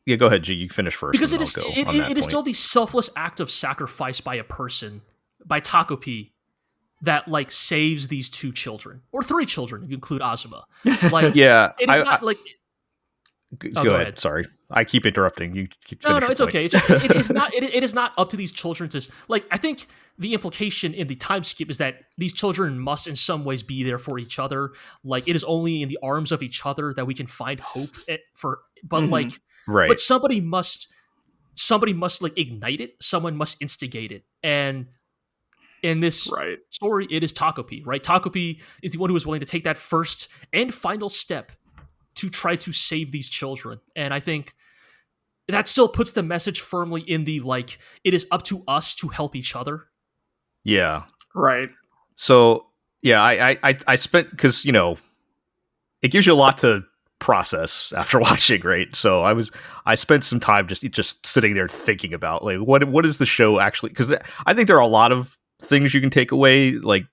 yeah, go ahead, G. You finish first. because and it is still the selfless act of sacrifice by a person, by Takopi, that like saves these two children or three children if you include Azuma. Like, yeah, it is not like. Go ahead. Sorry, I keep interrupting. You keep. No, it's okay. It's just it is not. It is not up to these children to like. I think the implication in the time skip is that these children must, in some ways, be there for each other. Like, it is only in the arms of each other that we can find hope for. But like, right. But somebody must like ignite it. Someone must instigate it. And in this story, it is Takopi. Right? Takopi is the one who is willing to take that first and final step to try to save these children. And I think that still puts the message firmly in the, like, it is up to us to help each other. Yeah. Right. So, yeah, I spent, because, you know, it gives you a lot to process after watching, right? So I spent some time just sitting there thinking about, like, what is the show actually, because I think there are a lot of things you can take away, like,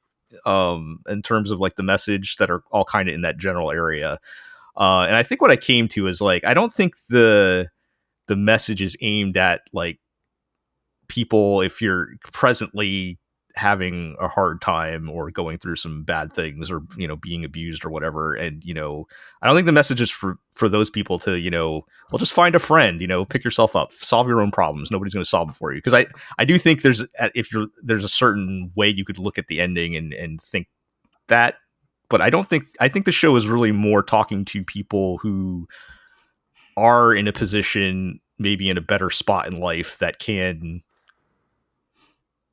in terms of, like, the message that are all kind of in that general area. And I think what I came to is, like, I don't think the message is aimed at, like, people if you're presently having a hard time or going through some bad things or, you know, being abused or whatever. And, you know, I don't think the message is for those people to, you know, well, just find a friend, you know, pick yourself up, solve your own problems. Nobody's going to solve them for you. Because I do think there's a certain way you could look at the ending and think that. But I think the show is really more talking to people who are in a position, maybe in a better spot in life, that can,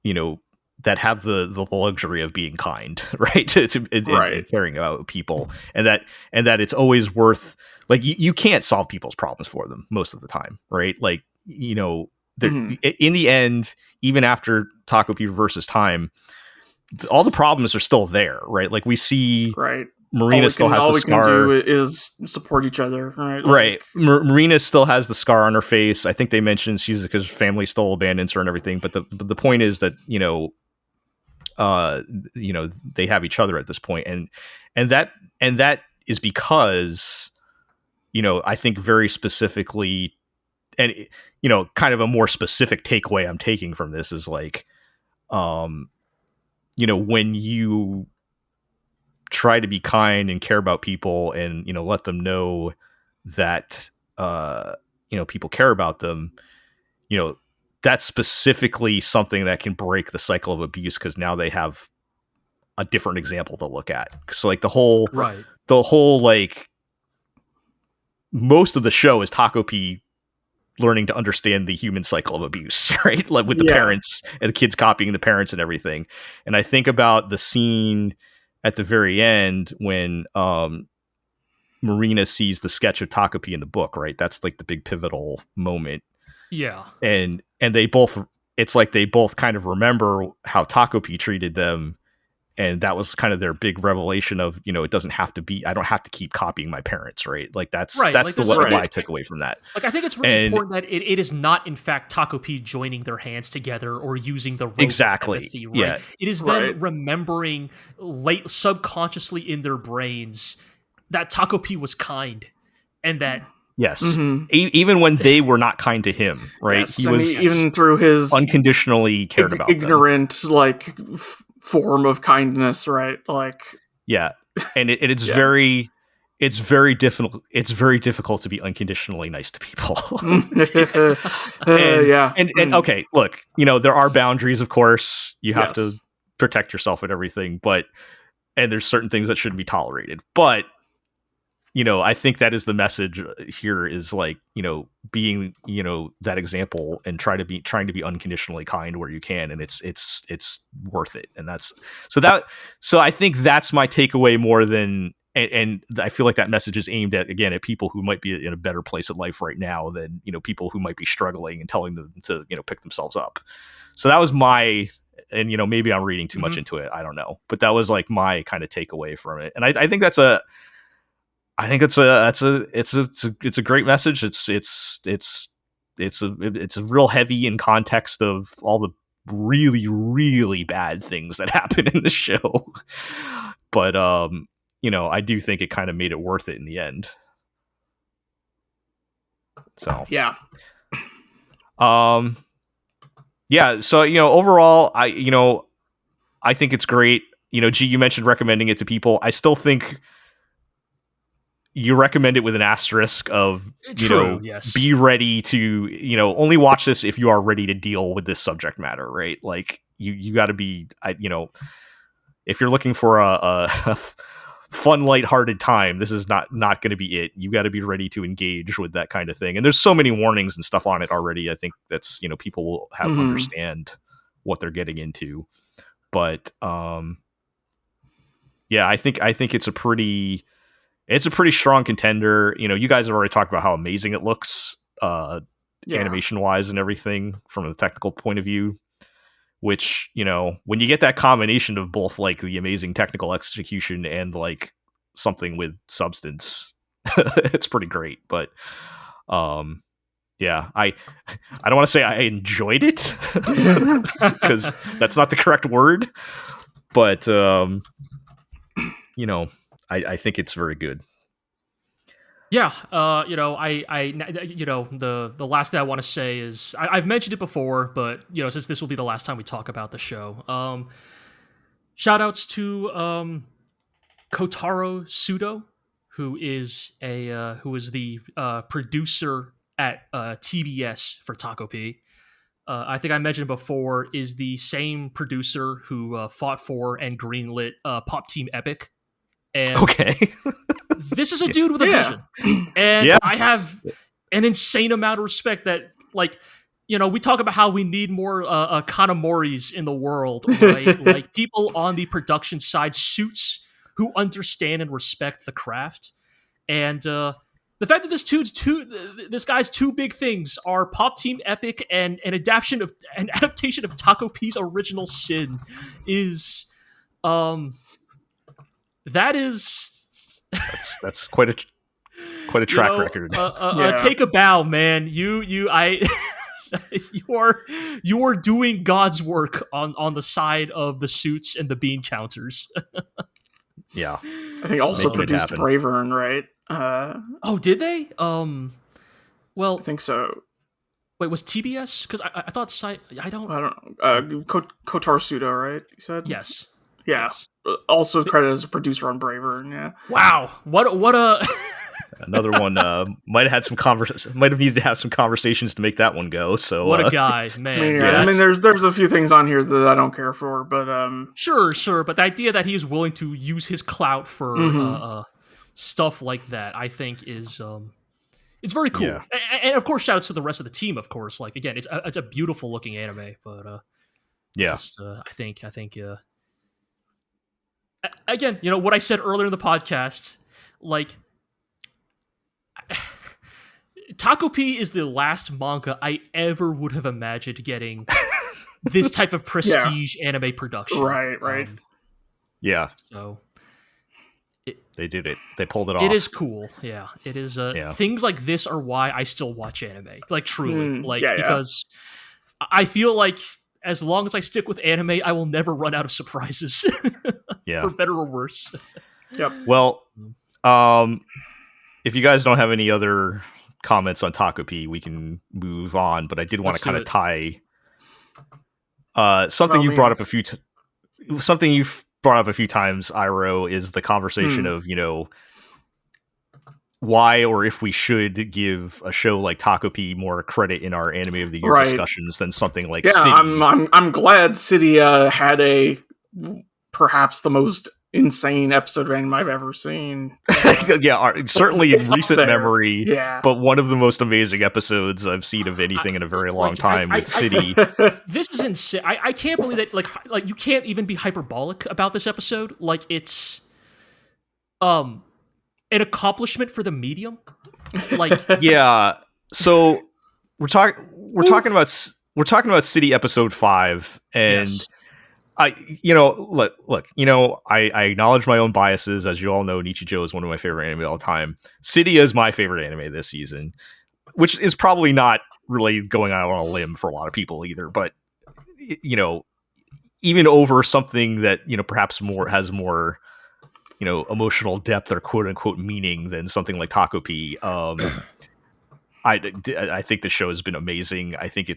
you know, that have the luxury of being kind, right? And caring about people, and that it's always worth, like, you can't solve people's problems for them most of the time, right? Like, in the end, even after Takopi versus Time, all the problems are still there, right? Like, we see Marina still has the scar. All we can do is support each other, right? Right. Marina still has the scar on her face. I think they mentioned she's because family still abandons her and everything. But the point is that they have each other at this point, and that is because I think very specifically, and kind of a more specific takeaway I'm taking from this is like, when you try to be kind and care about people and let them know that people care about them, that's specifically something that can break the cycle of abuse, because now they have a different example to look at. So like the whole like most of the show is Takopi learning to understand the human cycle of abuse, right? Like with the parents and the kids copying the parents and everything. And I think about the scene at the very end when Marina sees the sketch of Takopi in the book, right? That's like the big pivotal moment. Yeah. And they both, it's like they both kind of remember how Takopi treated them. And that was kind of their big revelation of, it doesn't have to be, I don't have to keep copying my parents, right? Like that's what I took away from that. Like, I think it's really important that it is not, in fact, Takopi joining their hands together or using the rope of empathy, right? Yeah. It is them remembering subconsciously in their brains that Takopi was kind, and that even when they were not kind to him, right? He was even through his unconditionally cared about ignorant them. Form of kindness, right? Like, and it's very difficult. It's very difficult to be unconditionally nice to people. And okay, look, there are boundaries, of course. You have to protect yourself and everything, and there's certain things that shouldn't be tolerated. But I think that is the message here, is like, being, that example, and trying to be unconditionally kind where you can. And it's worth it. And so I think that's my takeaway more than, and I feel like that message is aimed at people who might be in a better place in life right now than, people who might be struggling, and telling them to, pick themselves up. So that was and maybe I'm reading too much into it. I don't know, but that was like my kind of takeaway from it. And I think it's a great message. It's a real heavy in context of all the really, really bad things that happen in the show. But I do think it kind of made it worth it in the end. So so overall, I think it's great. G, you mentioned recommending it to people. I still think you recommend it with an asterisk of, be ready to, only watch this if you are ready to deal with this subject matter, right? Like you got to be, if you're looking for a fun, lighthearted time, this is not going to be it. You got to be ready to engage with that kind of thing. And there's so many warnings and stuff on it already. I think that's, people will have understand what they're getting into. But I think it's a pretty strong contender. You guys have already talked about how amazing it looks, animation wise and everything from a technical point of view, which, when you get that combination of both like the amazing technical execution and like something with substance, it's pretty great. But, I don't want to say I enjoyed it because that's not the correct word, but, I think it's very good. Yeah, the last thing I want to say is I've mentioned it before, but since this will be the last time we talk about the show, shout outs to Kotaro Sudo, who is the producer at TBS for Takopi. I think I mentioned before, is the same producer who fought for and greenlit Pop Team Epic. And this is a dude with a vision. And I have an insane amount of respect that, like, we talk about how we need more Kanamoris in the world, right? Like people on the production side, suits who understand and respect the craft. And the fact that this guy's two big things are Pop Team Epic and an adaptation of Takopi's original Sin is that is That's quite a track record. Take a bow, man. You are doing God's work on the side of the suits and the bean counters. Yeah, I think also Making it produced happen. Bravern, right? Oh, did they? Well, I think so. wait, was TBS? Because I thought I don't know. Kotar Suda, right? You said yes. Yeah. Yes. Also credited as a producer on Bravern. Yeah. Wow. What a another one might have needed to have some conversations to make that one go. So what a guy, man. I mean, there's a few things on here that I don't care for, but Sure, but the idea that he's willing to use his clout for stuff like that, I think is it's very cool. Yeah. And of course, shout outs to the rest of the team. Of course, like again, it's a beautiful looking anime, but just, I think again, what I said earlier in the podcast, like. Takopi is the last manga I ever would have imagined getting this type of prestige anime production. Right. Yeah. So They did it. They pulled it off. it is cool. Yeah, it is. Things like this are why I still watch anime. Like truly, because I feel like as long as I stick with anime, I will never run out of surprises. Yeah, for better or worse. Yep. Well, if you guys don't have any other comments on Takopi, we can move on. But I did want to kind of tie something you brought up something you've brought up a few times, Iro, is the conversation of why or if we should give a show like Takopi more credit in our Anime of the Year discussions than something like City. I'm glad City had perhaps the most insane episode of anime I've ever seen. Certainly in recent memory, yeah. But one of the most amazing episodes I've seen of anything in a very long time with City. This is insane. I can't believe that. Like you can't even be hyperbolic about this episode. Like it's an accomplishment for the medium. Like yeah. So we're talking about City episode 5, and yes. I acknowledge my own biases. As you all know, Nichijou is one of my favorite anime of all time. City is my favorite anime this season, which is probably not really going out on a limb for a lot of people either. But even over something that perhaps has more emotional depth or quote unquote meaning than something like Takopi. I think the show has been amazing. I think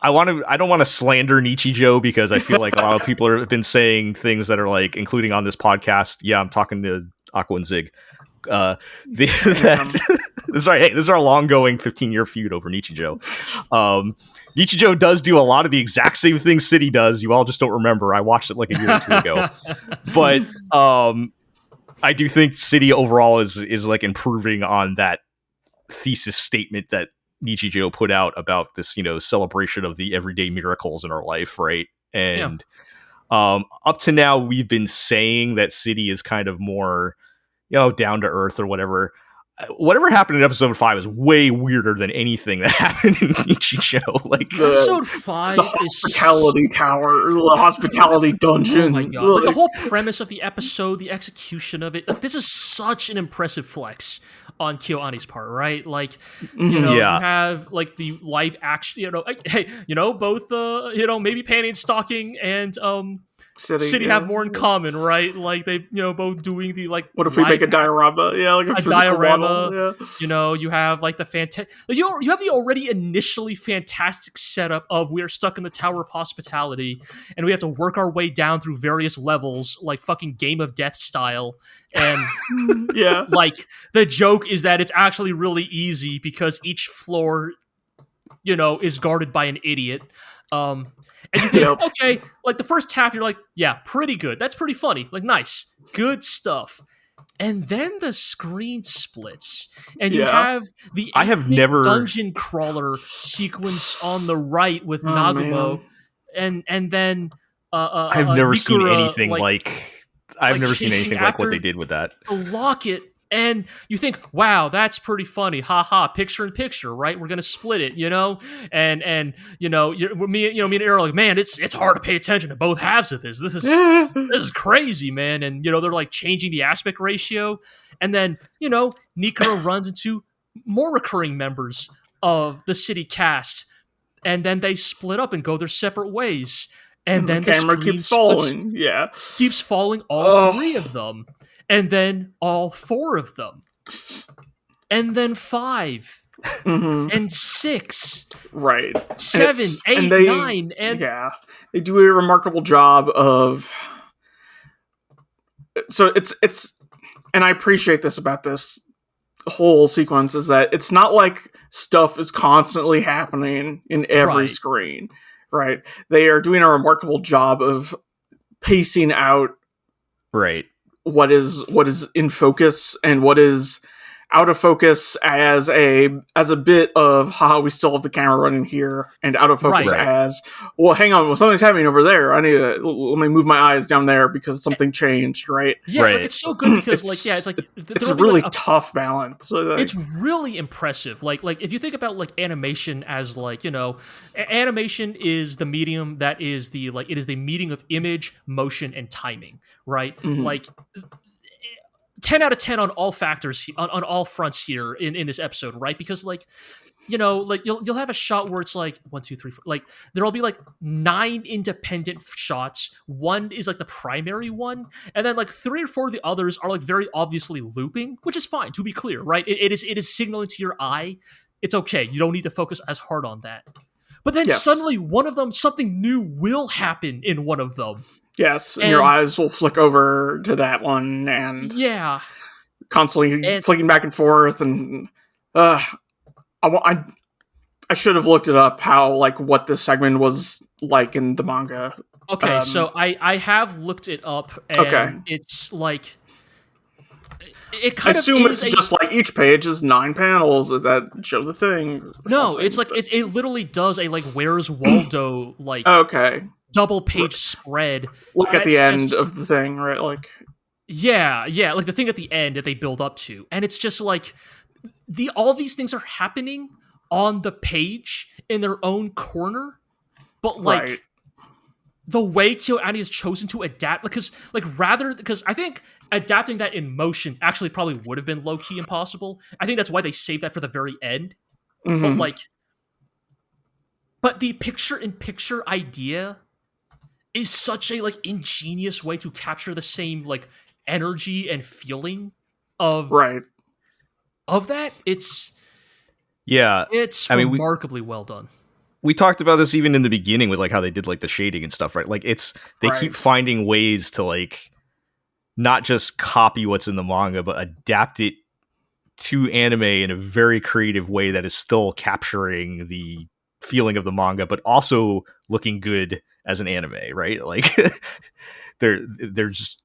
I don't want to slander Nichijou because I feel like a lot of people have been saying things that are like, including on this podcast. Yeah, I'm talking to Aqua and Zig. This is our long-going 15-year feud over Nichijou. Nichijou does do a lot of the exact same things City does. You all just don't remember. I watched it like a year or two ago. But I do think City overall is like improving on that thesis statement that Nichijou put out about this, celebration of the everyday miracles in our life, right? And up to now, we've been saying that City is kind of more, down to earth or whatever. Whatever happened in episode 5 is way weirder than anything that happened in Nichijou. Like episode 5, the hospitality tower, the hospitality dungeon. Oh my god! Like, the whole premise of the episode, the execution of it. Like, this is such an impressive flex on KyoAni's part, right? Like, you have like the live action. Hey, both maybe Panty Stocking and City have more in common, right? Like they, both doing the like. What if we make a diorama? Yeah, like a diorama. Model, yeah. You have like the you have the already initially fantastic setup of we're stuck in the Tower of Hospitality, and we have to work our way down through various levels, like fucking Game of Death style. And yeah, like the joke is that it's actually really easy because each floor, is guarded by an idiot. And you think, okay, like the first half, you're like, yeah, pretty good. That's pretty funny. Like, nice, good stuff. and then the screen splits, and you Yeah. have the I have 8-bit never- dungeon crawler sequence on the right with Oh, Nagumo, man. and then I've never seen Nikura, anything like I've never seen chasing anything like what after they did with that. the locket. And you think, wow, that's pretty funny. Ha ha, picture in picture, right? We're gonna split it, And me and Aaron are like, man, it's hard to pay attention to both halves of this. This is crazy, man. And they're like changing the aspect ratio. And then, Nikura runs into more recurring members of the city cast. And then they split up and go their separate ways. And the then the camera screen keeps splits, falling. Yeah. keeps falling, all Ugh. 3 of them. And then all 4 of them. And then 5. Mhm. And 6. Right. 7, And 8, and they, 9. And yeah, they do a remarkable job of. So it's, and I appreciate this about this whole sequence is that it's not like stuff is constantly happening in every Right. screen, right? They are doing a remarkable job of pacing out Right. what is in focus and what is out of focus as a bit of how we still have the camera running here, and out of focus Right. as, well, hang on, well, something's happening over there. I need to let me move my eyes down there because something changed, right? yeah, Right. it's so good because it's a really tough balance. So it's really impressive. Like if you think about animation as animation is the medium that is it is the meeting of image, motion, and timing, right? Mhm. 10 out of 10 on all factors on all fronts here in this episode, right? Because you'll have a shot where it's 1, 2, 3, 4, there'll be 9 independent shots. One is the primary one, and then 3 or 4 of the others are very obviously looping, which is fine, to be clear, right? It is signaling to your eye. It's okay. You don't need to focus as hard on that. But then suddenly one of them, something new will happen in one of them. Yes, and your eyes will flick over to that one, and constantly flicking back and forth, and I should have looked it up how what this segment was like in the manga. Okay, so I have looked it up, and it's it kind I of assume is it's just each page is 9 panels that show the thing. No, it's it literally does a Where's Waldo okay. double page spread. At the end of the thing, right? Yeah, the thing at the end that they build up to. And it's just all these things are happening on the page in their own corner, but right. The way KyoAni has chosen to adapt, because I think adapting that in motion actually probably would have been low-key impossible. I think that's why they saved that for the very end. Mm-hmm. But the picture-in-picture idea is such a ingenious way to capture the same energy and feeling of that. It's remarkably well done. We talked about this even in the beginning with how they did the shading and stuff, right? They keep finding ways to not just copy what's in the manga, but adapt it to anime in a very creative way that is still capturing the feeling of the manga, but also looking good as an anime, right? They're just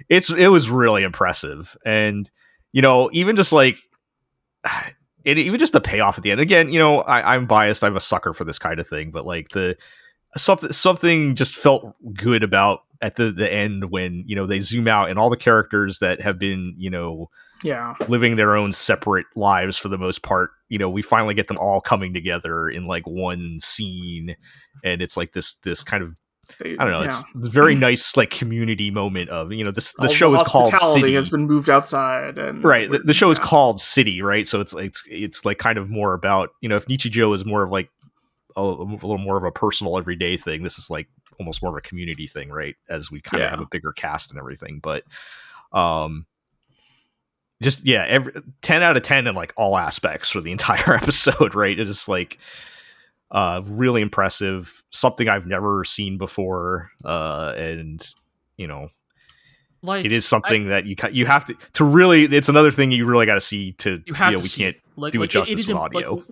it was really impressive, and even just even just the payoff at the end. Again, I'm biased. I'm a sucker for this kind of thing, but something just felt good about at the end when they zoom out and all the characters that have been living their own separate lives for the most part. We finally get them all coming together in one scene, and it's this kind of, I don't know. It's very nice, community moment of the show is called City. Has been moved outside, and right. The show is called City, right? So it's kind of more about if Nichijou is more of a little more of a personal everyday thing. This is almost more of a community thing, right? As we kind of have a bigger cast and everything, but just every 10 out of 10 in all aspects for the entire episode, right? It is really impressive, something I've never seen before, and it is something that you have to really. It's another thing you really got to see to. You have to we see can't. do it justice with audio.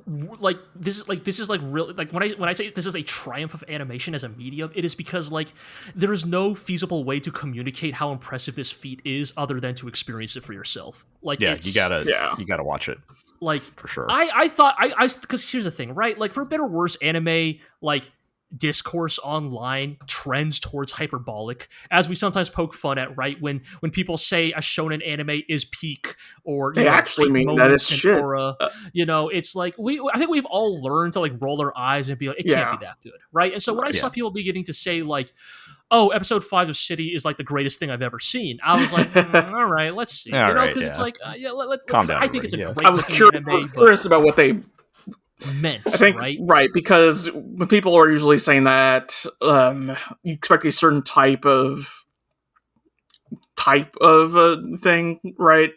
This is like really like when I say this is a triumph of animation as a medium, it is because like there is no feasible way to communicate how impressive this feat is other than to experience it for yourself. Like you gotta watch it. Like for sure. I thought because here's the thing, right? Like for better or worse, anime like discourse online trends towards hyperbolic, as we sometimes poke fun at, right? When people say a shonen anime is peak, or they actually mean that it's shit. It's like I think we've all learned to like roll our eyes and be like, it can't be that good, right? And so when I saw people beginning to say like, oh, episode 5 of City is like the greatest thing I've ever seen, I was like, all right, let's see, because it's like, calm down. I think it's a great. I was curious about what they meant, I think, right? Because when people are usually saying that, you expect a certain type of thing, right?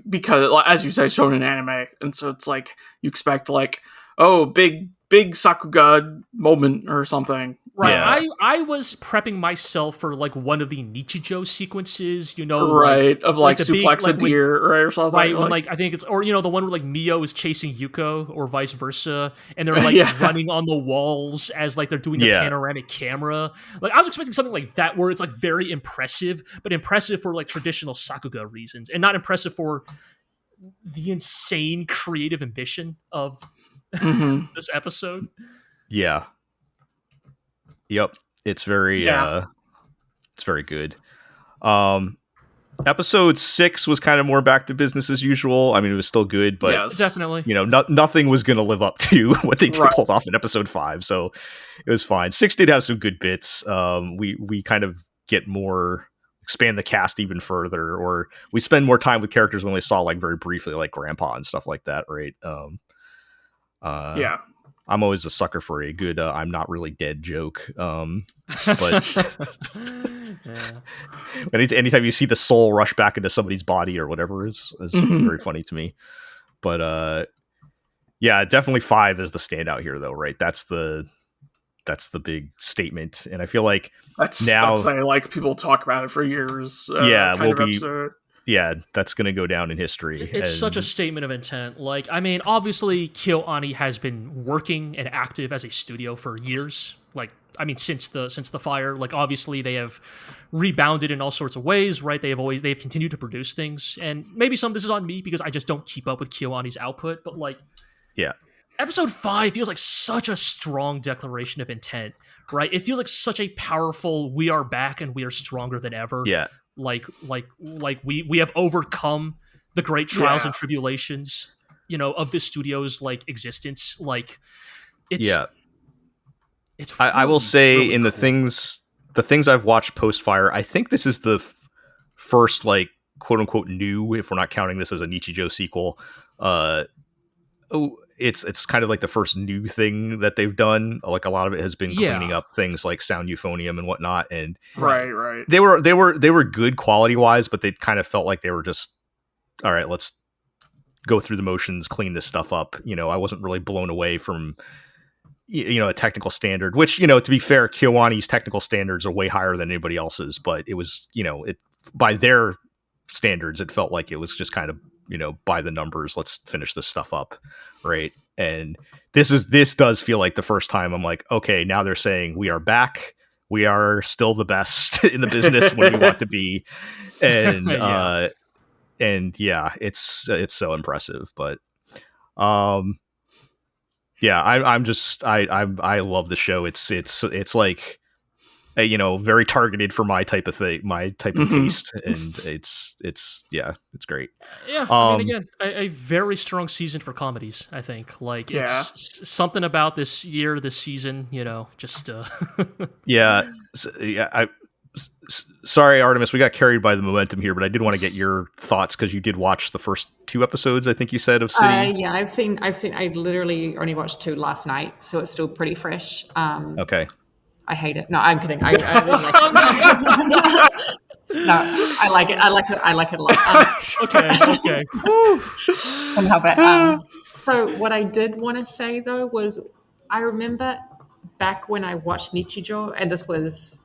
Because, as you say, shonen anime, and so it's like you expect like, oh, big Sakuga moment or something. Right. Yeah. I was prepping myself for like one of the Nichijou sequences, right, of like suplex a deer, right, or something. Right, when like I think it's, or the one where like Mio is chasing Yuko or vice versa, and they're like running on the walls as like they're doing the panoramic camera. Like I was expecting something like that where it's like very impressive, but impressive for like traditional Sakuga reasons, and not impressive for the insane creative ambition of this episode. Yeah. Yep, it's very good. Episode 6 was kind of more back to business as usual. I mean, it was still good, but definitely, nothing was going to live up to what they pulled off in episode 5. So it was fine. 6 did have some good bits. We kind of expand the cast even further, or we spend more time with characters when we saw like very briefly, like Grandpa and stuff like that, right? I'm always a sucker for a good I'm not really dead joke. But anytime you see the soul rush back into somebody's body or whatever is very funny to me. But definitely 5 is the standout here though, right? That's the big statement. And I feel like that's like people talk about it for years. That's going to go down in history. It's such a statement of intent. Like, I mean, obviously, KyoAni has been working and active as a studio for years. Like, I mean, since the fire. Like, obviously, they have rebounded in all sorts of ways, right? They've continued to produce things, and maybe some of this is on me because I just don't keep up with KyoAni's output. But like, episode 5 feels like such a strong declaration of intent, right? It feels like such a powerful "we are back and we are stronger than ever." Yeah. Like we have overcome the great trials and tribulations, of this studio's like existence. Like it's really, I will say really in cool. the things I've watched post fire, I think this is the first like quote unquote new, if we're not counting this as a Nichijou sequel. It's kind of like the first new thing that they've done. Like a lot of it has been cleaning up things like sound euphonium and whatnot. And right. They were good quality wise, but they kind of felt like they were just, all right, let's go through the motions, clean this stuff up. I wasn't really blown away from, a technical standard, which, to be fair, KyoAni's technical standards are way higher than anybody else's, but it was, by their standards, it felt like it was just kind of, by the numbers, let's finish this stuff up, right? And this does feel like the first time I'm like, okay, now they're saying we are back, we are still the best in the business when we want to be, and it's so impressive. But I love the show. It's like, very targeted for my type of thing, my type of taste, and it's great. Yeah, I mean, again, a very strong season for comedies. I think, like, it's something about this season, just Sorry, Artemis, we got carried by the momentum here, but I did want to get your thoughts because you did watch the first 2 episodes, I think you said, of City. I've seen. I literally only watched 2 last night, so it's still pretty fresh. Okay. I hate it. No, I'm kidding. I really like it. No, I like it. I like it a lot. Okay. Couldn't help it. So what I did want to say though was, I remember back when I watched Nichijou, and this was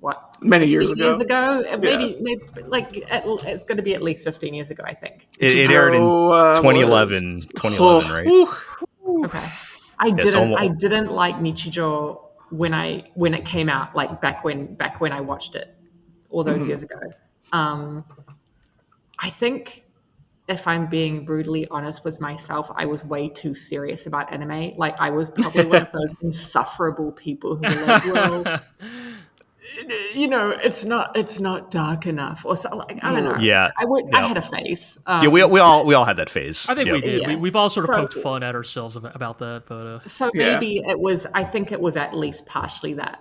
what, Many 15 years years ago. ago? Maybe like it's going to be at least 15 years ago, I think. It aired in 2011, 2011, right? Okay. I Yes, didn't like Nichijou when it came out, like back when I watched it all those years ago. I think, if I'm being brutally honest with myself, I was way too serious about anime. Like, I was probably one of those insufferable people who were like, well, it's not dark enough, or so. Like, I don't know. Yeah. I had a phase. Yeah, we all had that phase. I think we did. Yeah. We've all sort of So- poked fun at ourselves about that, but So maybe it was. I think it was at least partially that.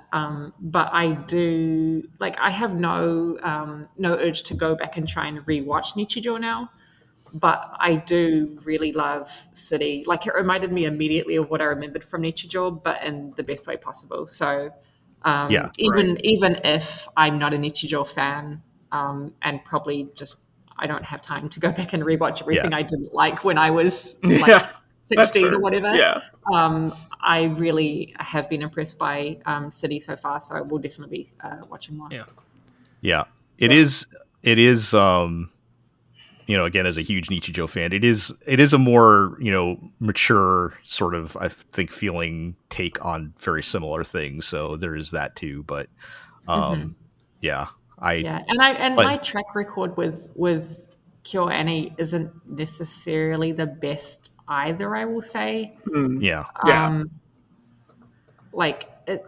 But I do like. I have no urge to go back and try and rewatch Nichijou now. But I do really love City. Like, it reminded me immediately of what I remembered from Nichijou, but in the best way possible. So even if I'm not a Nichijou fan, and probably just I don't have time to go back and rewatch everything I didn't like when I was like 16 or whatever. Yeah. I really have been impressed by City so far, so I will definitely be watching more. Yeah. It is again, as a huge Nichijou fan, it is a more, mature sort of, I think, feeling take on very similar things. So there is that too. But And my track record with Kyo Annie isn't necessarily the best either, I will say. Yeah. Like it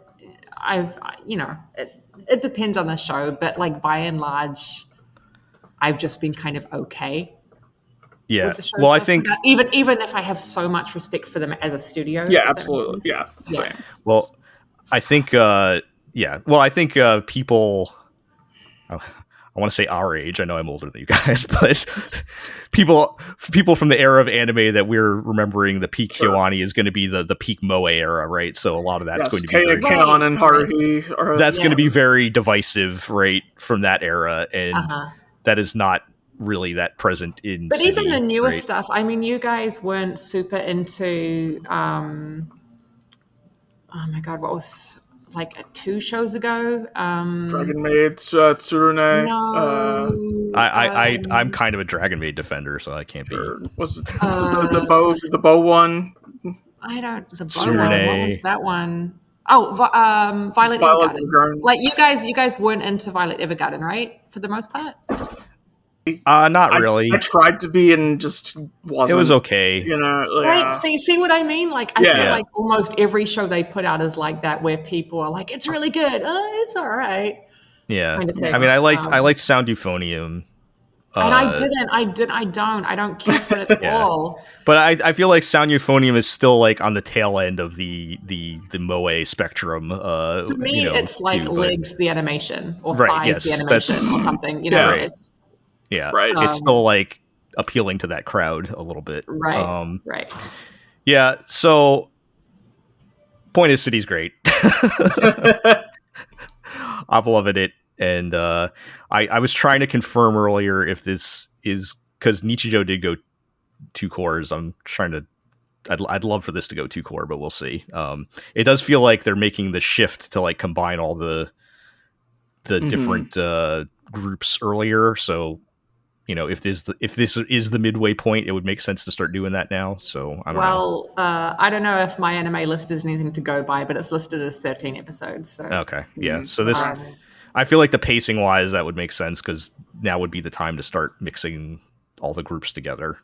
it depends on the show, but like by and large I've just been kind of okay. Yeah. With the show Well, I so think far. even if I have so much respect for them as a studio. Yeah, absolutely. Yeah. Same. Well, I think people, I want to say our age. I know I'm older than you guys, but people from the era of anime that we're remembering, the peak Kyoani is going to be the peak Moe era, right? So a lot of that's going to be very, Kaon and Haruhi. That's going to be very divisive, right, from that era, and that is not really that present in. But City, even the newer right? stuff. I mean, you guys weren't super into. Oh my god, what was like 2 shows ago? Dragon Maid, Tsurune. No, I'm kind of a Dragon Maid defender, so I can't be. Was it the bow one? I don't. The bow Tsurune. one. What was that one? Oh, Violet Evergarden. Like you guys weren't into Violet Evergarden, right? For the most part. Not really. I tried to be and just wasn't. It was okay. Right? See what I mean? Like I feel like almost every show they put out is like that, where people are like, "It's really good. Oh, it's all right." Yeah. Kind of thing. I mean, I liked Sound Euphonium. And I don't care for it at all. But I feel like Sound Euphonium is still like on the tail end of the Moe spectrum. For me, it's like Legs the animation or right, Thighs the animation or something. It's right. It's still like appealing to that crowd a little bit. Right. Right. Yeah. So, point is, City's great. I've loved it. And I was trying to confirm earlier if this is because Nichijou did go 2 cores. I'm trying to. I'd love for this to go 2 core, but we'll see. It does feel like they're making the shift to like combine all the different groups earlier. So if this is the midway point, it would make sense to start doing that now. So I don't know. I don't know if my anime list is anything to go by, but it's listed as 13 episodes. So okay, yeah. So this. I feel like the pacing wise, that would make sense because now would be the time to start mixing all the groups together.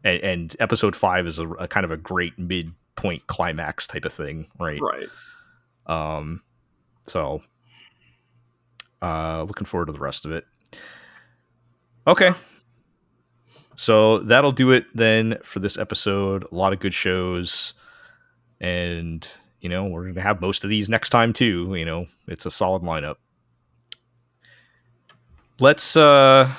And episode 5 is a kind of a great midpoint climax type of thing, right? Right. So looking forward to the rest of it. Okay. So that'll do it then for this episode. A lot of good shows. And, we're going to have most of these next time too. It's a solid lineup. Let's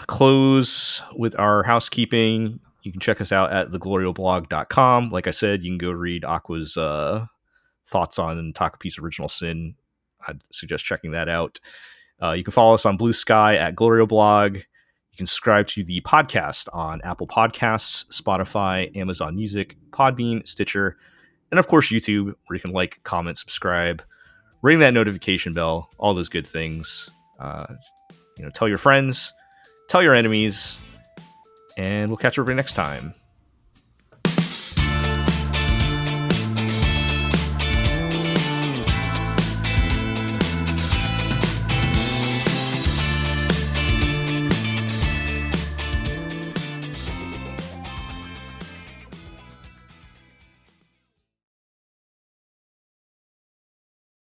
close with our housekeeping. You can check us out at theglorioblog.com. Like I said, you can go read Aqua's thoughts on Takopi's Original Sin. I'd suggest checking that out. You can follow us on Blue Sky at GlorioBlog. You can subscribe to the podcast on Apple Podcasts, Spotify, Amazon Music, Podbean, Stitcher, and of course YouTube, where you can like, comment, subscribe, ring that notification bell, all those good things. Tell your friends, tell your enemies, and we'll catch everybody next time.